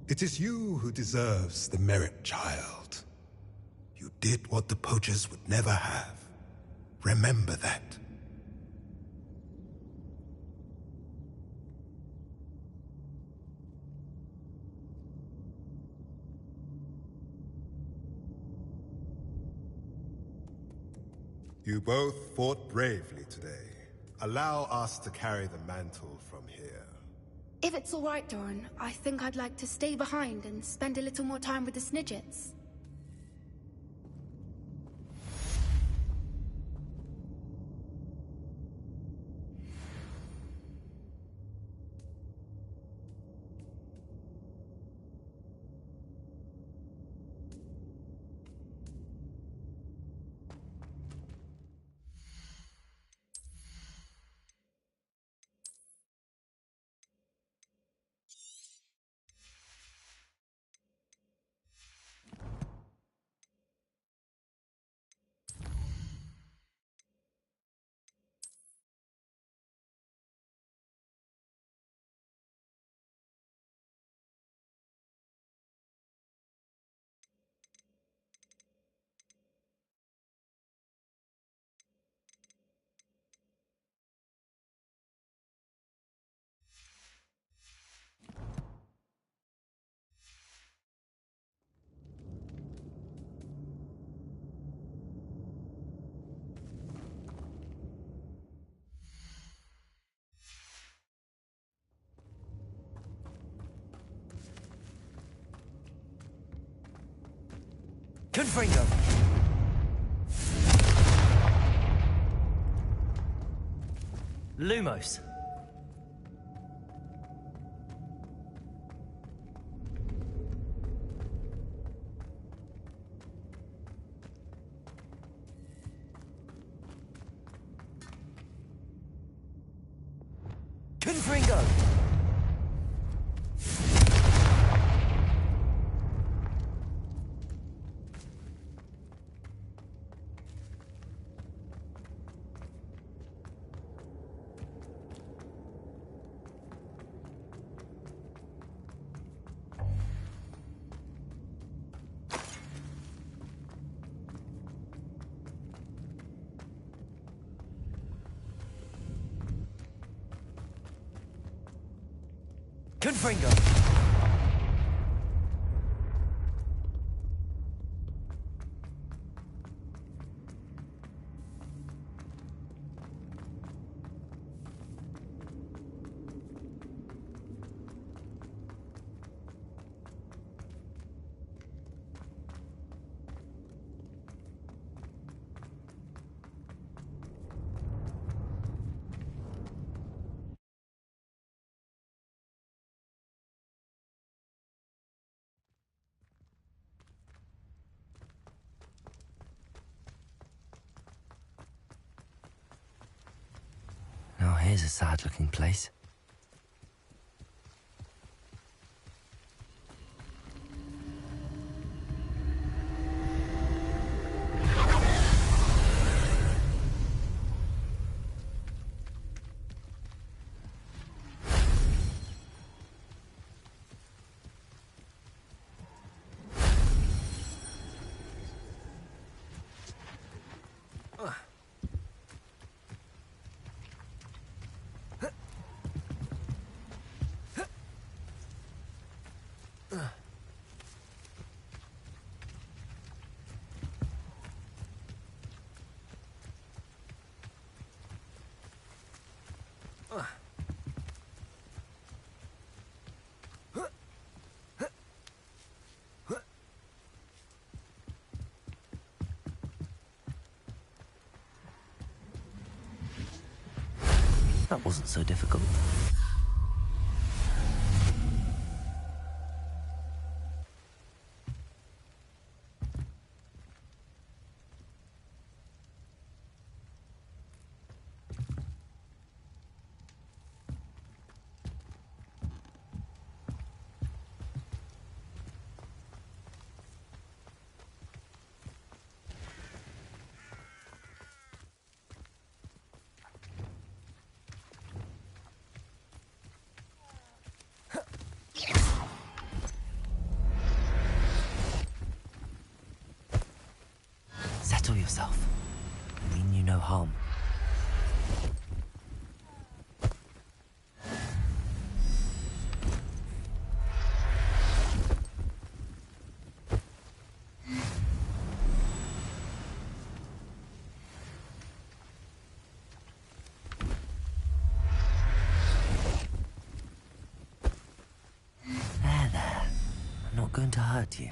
It is you who deserves the merit, child. You did what the poachers would never have. Remember that. You both fought bravely today. Allow us to carry the mantle from here. If it's all right, Doran, I think I'd like to stay behind and spend a little more time with the Snidgets. Confringo! Lumos. Confringo! Confringo! Now here's a sad-looking place. That wasn't so difficult. Settle yourself. I mean you no harm. There. I'm not going to hurt you.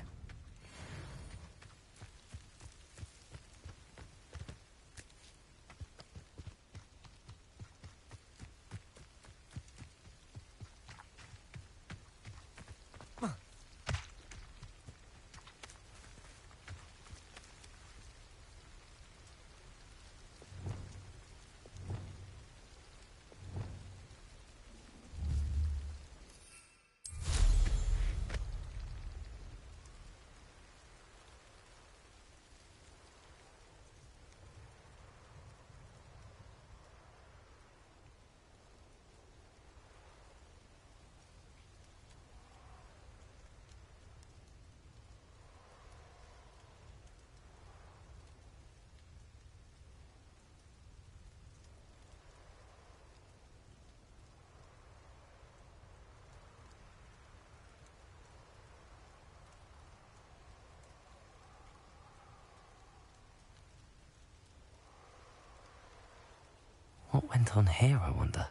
What went on here, I wonder?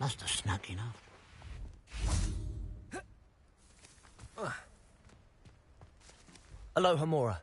Must have snuck enough. Aloha Mora.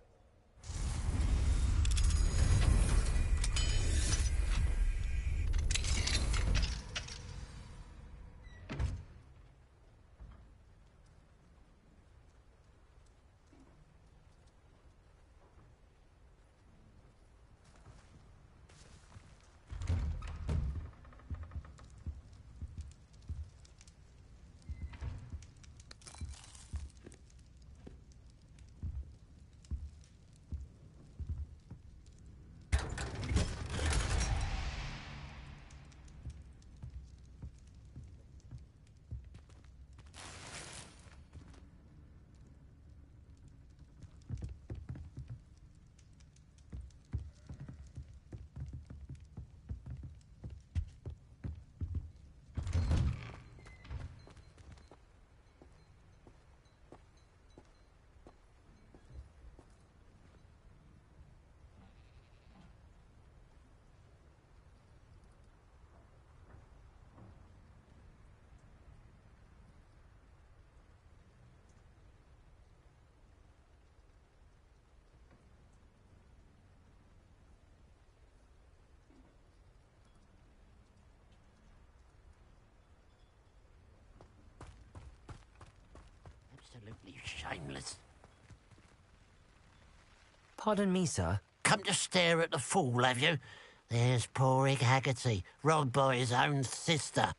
Absolutely shameless. Pardon me, sir. Come to stare at the fool, have you? There's poor Ig Haggerty, robbed by his own sister.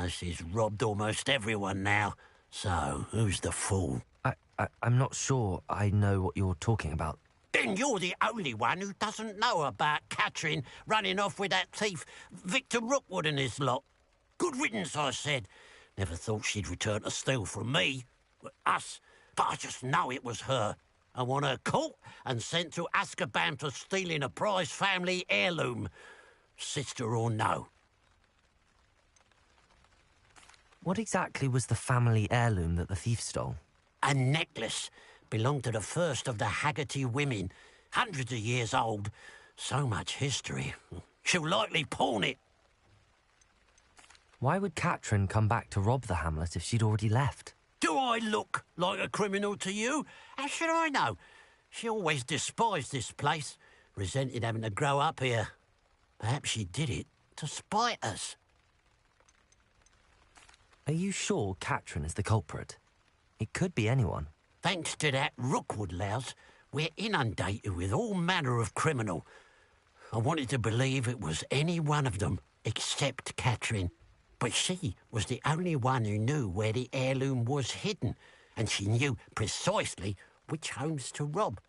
She's robbed almost everyone now. So, who's the fool? I'm not sure I know what you're talking about. Then you're the only one who doesn't know about Catherine running off with that thief, Victor Rookwood and his lot. Good riddance, I said. Never thought she'd return to steal from me. Us. But I just know it was her. I want her caught and sent to Azkaban for stealing a prize family heirloom. Sister or no. What exactly was the family heirloom that the thief stole? A necklace. Belonged to the first of the Haggerty women. Hundreds of years old. So much history. She'll likely pawn it. Why would Catherine come back to rob the hamlet if she'd already left? Do I look like a criminal to you? How should I know? She always despised this place, resented having to grow up here. Perhaps she did it to spite us. Are you sure Catherine is the culprit? It could be anyone. Thanks to that Rookwood louse, we're inundated with all manner of criminal. I wanted to believe it was any one of them, except Catherine. But she was the only one who knew where the heirloom was hidden, and she knew precisely which homes to rob.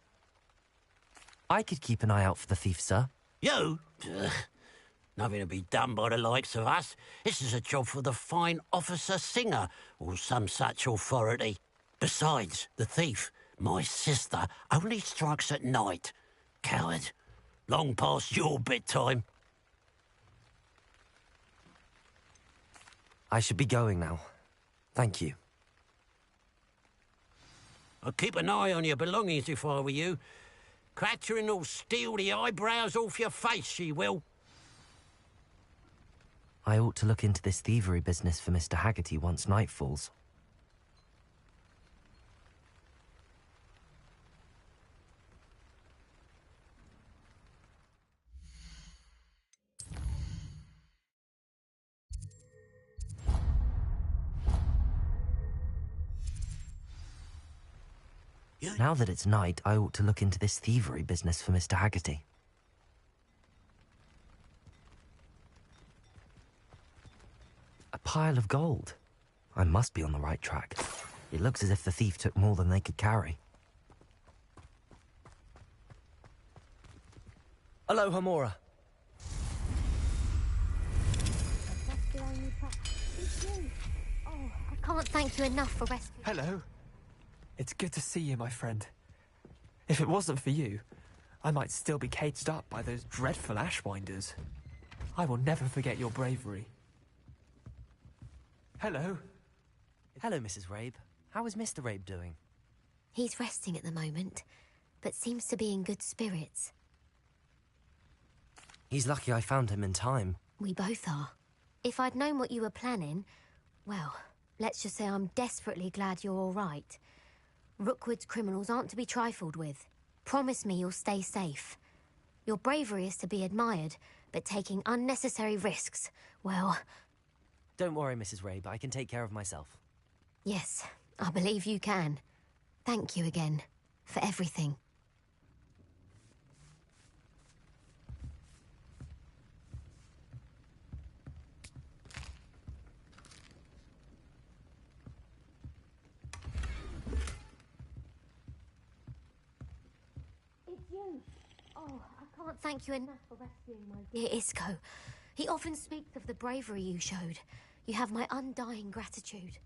I could keep an eye out for the thief, sir. You? Nothing to be done by the likes of us. This is a job for the fine officer Singer, or some such authority. Besides, the thief, my sister, only strikes at night. Coward. Long past your bedtime. I should be going now. Thank you. I'd keep an eye on your belongings if I were you. Catherine will steal the eyebrows off your face, she will. I ought to look into this thievery business for Mr. Haggerty once night falls. Now that it's night, I ought to look into this thievery business for Mr. Haggerty. A pile of gold. I must be on the right track. It looks as if the thief took more than they could carry. Aloha Mora. Oh, I can't thank you enough for rescuing. Hello. It's good to see you, my friend. If it wasn't for you, I might still be caged up by those dreadful Ashwinders. I will never forget your bravery. Hello. Hello, Mrs. Rabe. How is Mr. Rabe doing? He's resting at the moment, but seems to be in good spirits. He's lucky I found him in time. We both are. If I'd known what you were planning, well, let's just say I'm desperately glad you're all right. Rookwood's criminals aren't to be trifled with. Promise me you'll stay safe. Your bravery is to be admired, but taking unnecessary risks, well... Don't worry, Mrs. Rabe. I can take care of myself. Yes, I believe you can. Thank you again, for everything. It's you! Oh, I can't thank you enough for rescuing my dear Isco. He often speaks of the bravery you showed. You have my undying gratitude.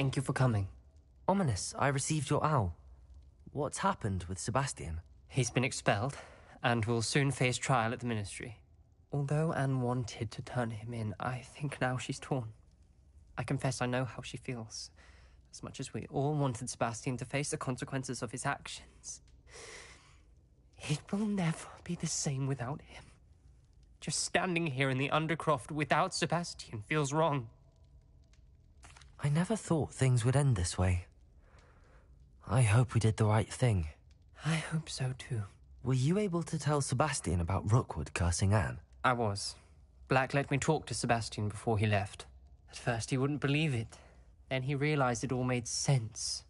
Thank you for coming. Ominous, I received your owl. What's happened with Sebastian? He's been expelled, and will soon face trial at the Ministry. Although Anne wanted to turn him in, I think now she's torn. I confess I know how she feels. As much as we all wanted Sebastian to face the consequences of his actions, it will never be the same without him. Just standing here in the Undercroft without Sebastian feels wrong. I never thought things would end this way. I hope we did the right thing. I hope so too. Were you able to tell Sebastian about Rookwood cursing Anne? I was. Black let me talk to Sebastian before he left. At first he wouldn't believe it. Then he realized it all made sense.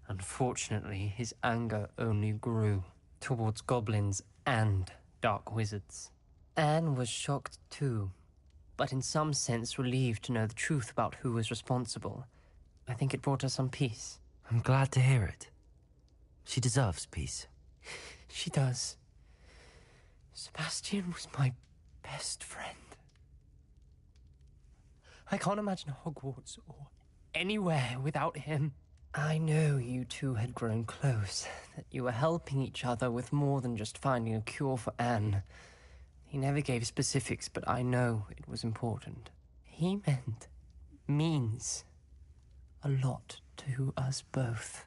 Unfortunately, his anger only grew towards goblins and dark wizards. Anne was shocked too, but in some sense relieved to know the truth about who was responsible. I think it brought her some peace. I'm glad to hear it. She deserves peace. She does. Sebastian was my best friend. I can't imagine Hogwarts or anywhere without him. I know you two had grown close, that you were helping each other with more than just finding a cure for Anne. He never gave specifics, but I know it was important. He means a lot to us both.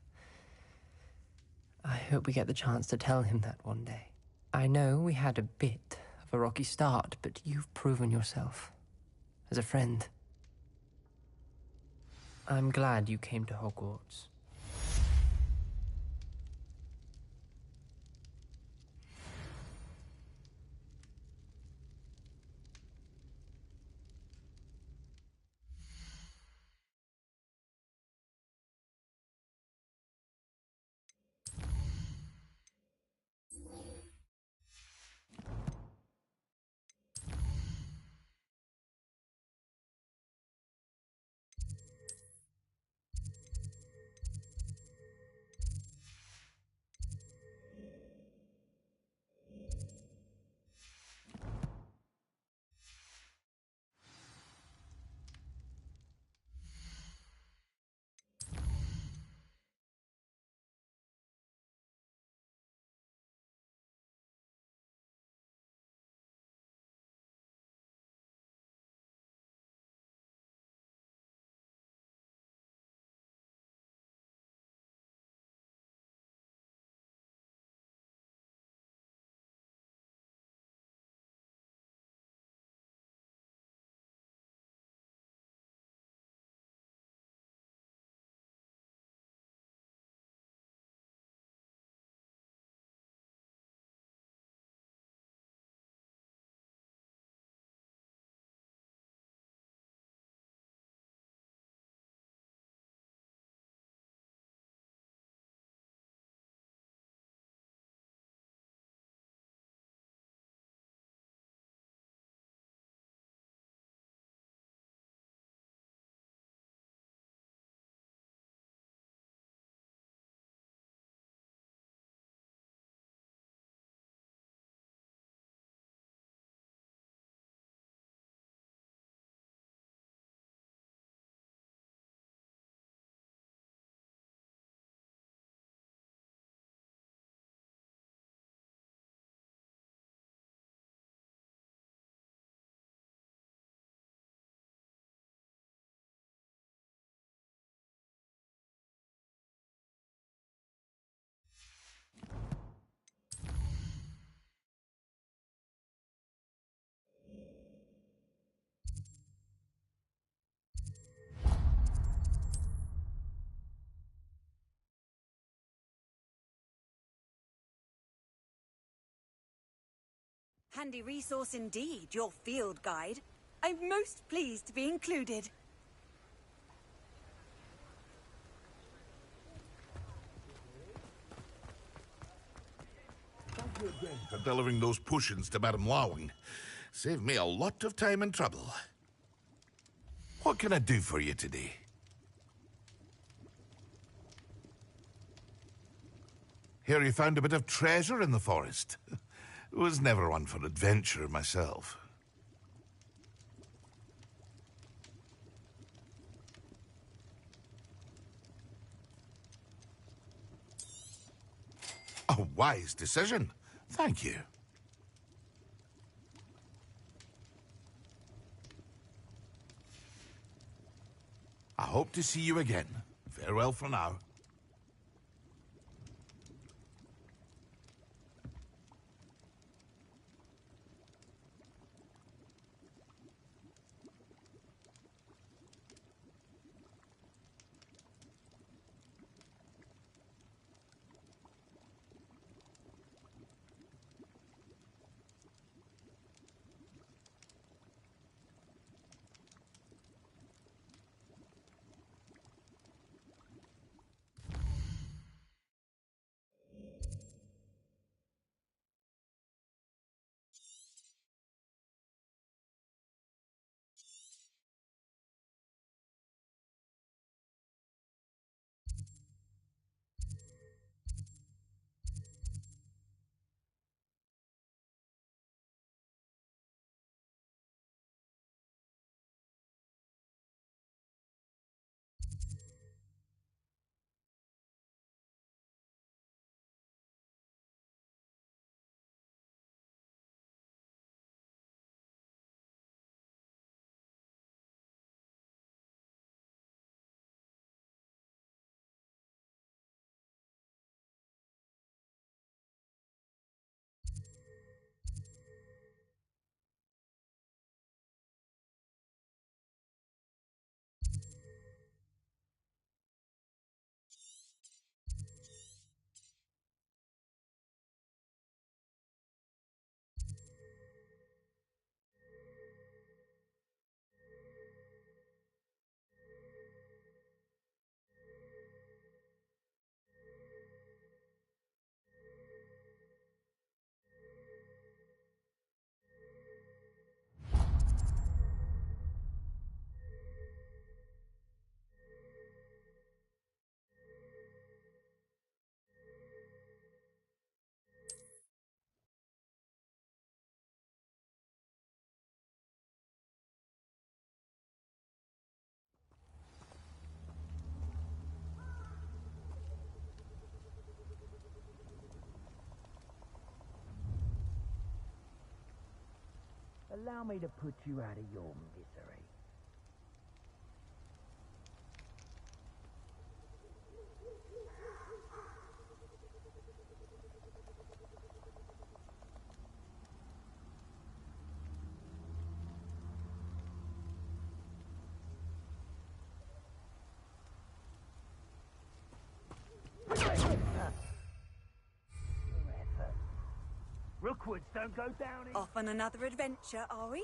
I hope we get the chance to tell him that one day. I know we had a bit of a rocky start, but you've proven yourself as a friend. I'm glad you came to Hogwarts. Handy resource indeed, your field guide. I'm most pleased to be included. Thank you again for delivering those potions to Madame Lawing. Saved me a lot of time and trouble. What can I do for you today? Hear you found a bit of treasure in the forest. Was never one for adventure myself. A wise decision. Thank you. I hope to see you again. Farewell for now. Allow me to put you out of your misery. Rookwoods don't go down in... Off on another adventure, are we?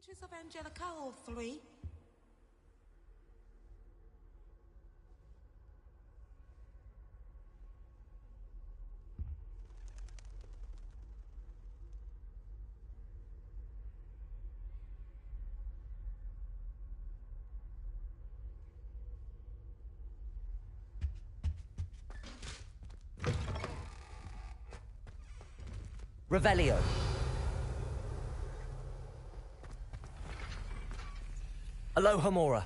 Pinches of Angelica, all three. Revelio. Alohomora.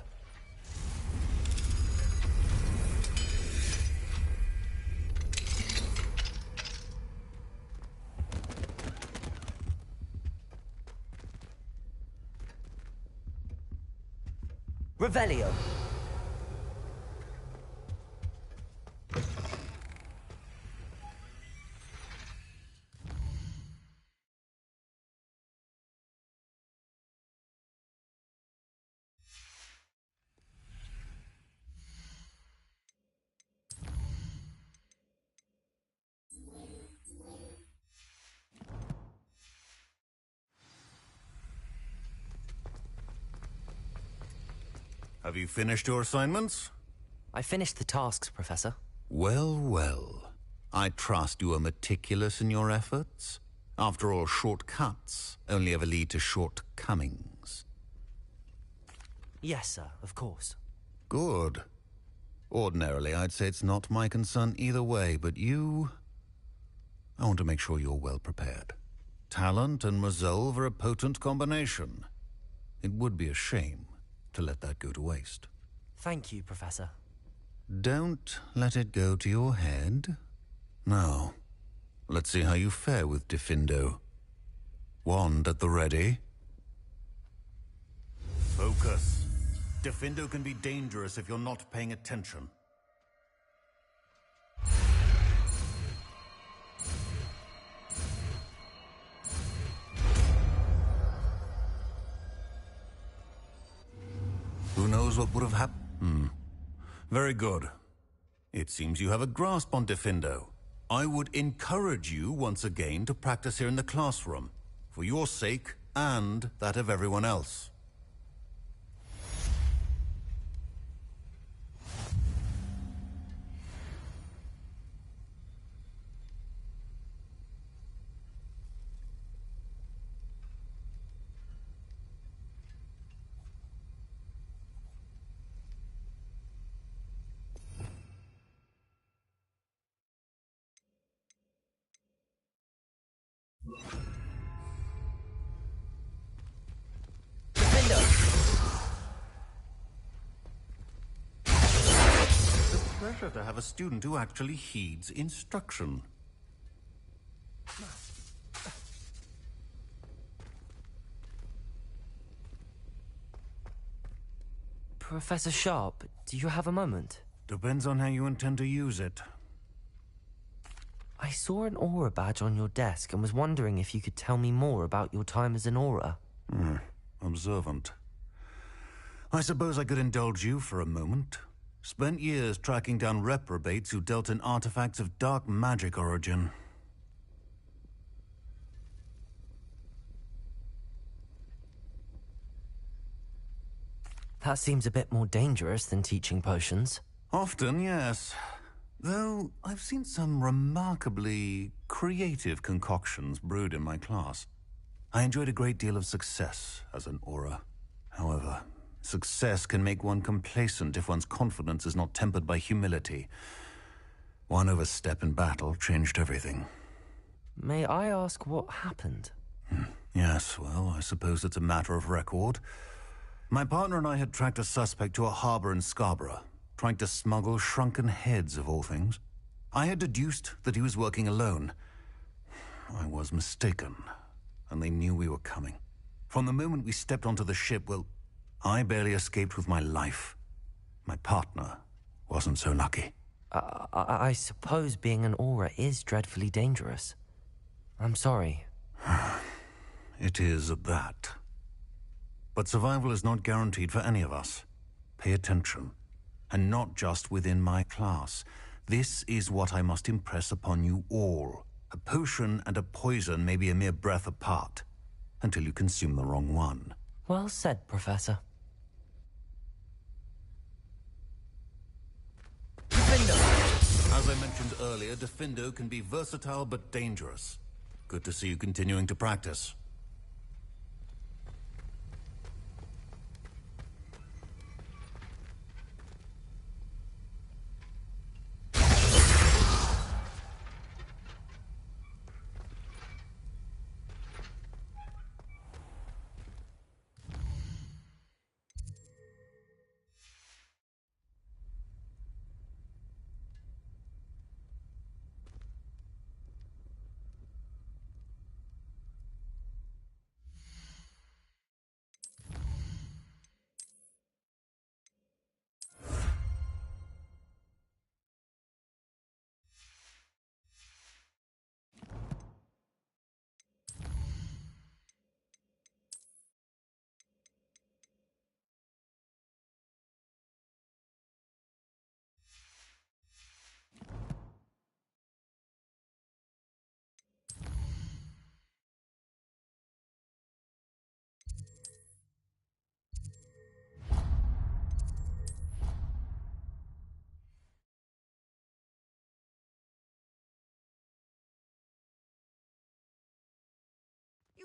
Revelio. Have you finished your assignments? I finished the tasks, Professor. Well, well. I trust you are meticulous in your efforts. After all, shortcuts only ever lead to shortcomings. Yes, sir, of course. Good. Ordinarily, I'd say it's not my concern either way, but you... I want to make sure you're well prepared. Talent and resolve are a potent combination. It would be a shame to let that go to waste. Thank you, Professor. Don't let it go to your head. Now, let's see how you fare with Diffindo. Wand at the ready. Focus. Diffindo can be dangerous if you're not paying attention. Who knows what would have happened? Very good. It seems you have a grasp on Diffindo. I would encourage you once again to practice here in the classroom, for your sake and that of everyone else. Pleasure to have a student who actually heeds instruction. Professor Sharp, do you have a moment? Depends on how you intend to use it. I saw an aura badge on your desk and was wondering if you could tell me more about your time as an aura. Observant. I suppose I could indulge you for a moment. Spent years tracking down reprobates who dealt in artifacts of dark magic origin. That seems a bit more dangerous than teaching potions. Often, yes. Though I've seen some remarkably creative concoctions brewed in my class. I enjoyed a great deal of success as an aura. However, success can make one complacent if one's confidence is not tempered by humility. One overstep in battle changed everything. May I ask what happened? Yes, well, I suppose it's a matter of record. My partner and I had tracked a suspect to a harbor in Scarborough, trying to smuggle shrunken heads of all things. I had deduced that he was working alone. I was mistaken, and they knew we were coming. From the moment we stepped onto the ship, well, I barely escaped with my life. My partner wasn't so lucky. I suppose being an aura is dreadfully dangerous. I'm sorry. It is at that. But survival is not guaranteed for any of us. Pay attention. And not just within my class. This is what I must impress upon you all. A potion and a poison may be a mere breath apart, until you consume the wrong one. Well said, Professor. As I mentioned earlier, Diffindo can be versatile but dangerous. Good to see you continuing to practice.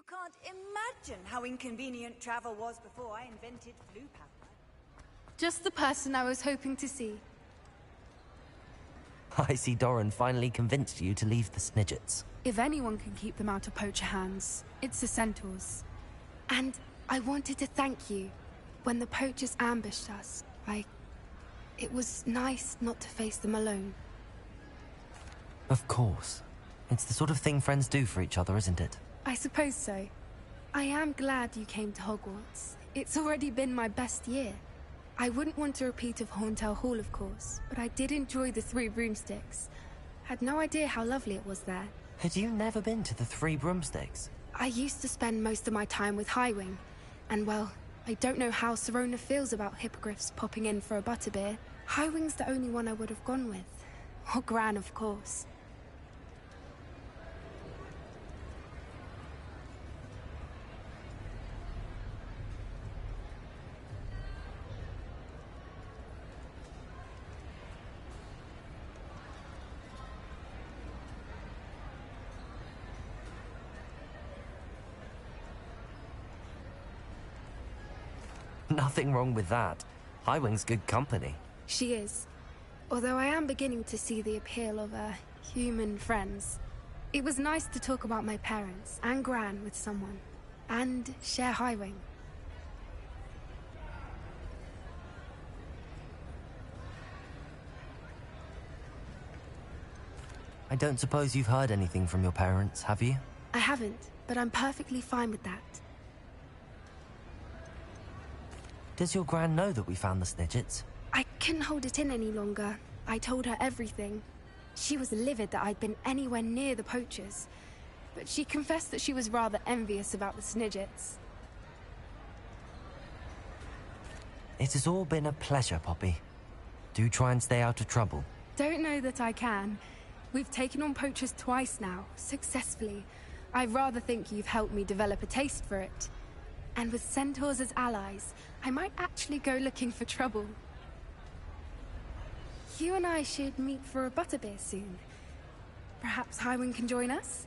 You can't imagine how inconvenient travel was before I invented flu power. Just the person I was hoping to see. I see Doran finally convinced you to leave the Snidgets. If anyone can keep them out of poacher hands, it's the centaurs. And I wanted to thank you. When the poachers ambushed us, it was nice not to face them alone. Of course. It's the sort of thing friends do for each other, isn't it? I suppose so. I am glad you came to Hogwarts. It's already been my best year. I wouldn't want a repeat of Horntail Hall, of course, but I did enjoy the Three Broomsticks. Had no idea how lovely it was there. Had you never been to the Three Broomsticks? I used to spend most of my time with Highwing, and well, I don't know how Serona feels about hippogriffs popping in for a butterbeer. Highwing's the only one I would have gone with. Or Gran, of course. Nothing wrong with that. Highwing's good company. She is. Although I am beginning to see the appeal of, human friends. It was nice to talk about my parents and Gran with someone. And share Highwing. I don't suppose you've heard anything from your parents, have you? I haven't, but I'm perfectly fine with that. Does your Gran know that we found the Snidgets? I couldn't hold it in any longer. I told her everything. She was livid that I'd been anywhere near the poachers. But she confessed that she was rather envious about the Snidgets. It has all been a pleasure, Poppy. Do try and stay out of trouble. Don't know that I can. We've taken on poachers twice now, successfully. I rather think you've helped me develop a taste for it. And with centaurs as allies, I might actually go looking for trouble. You and I should meet for a butterbeer soon. Perhaps Highwing can join us?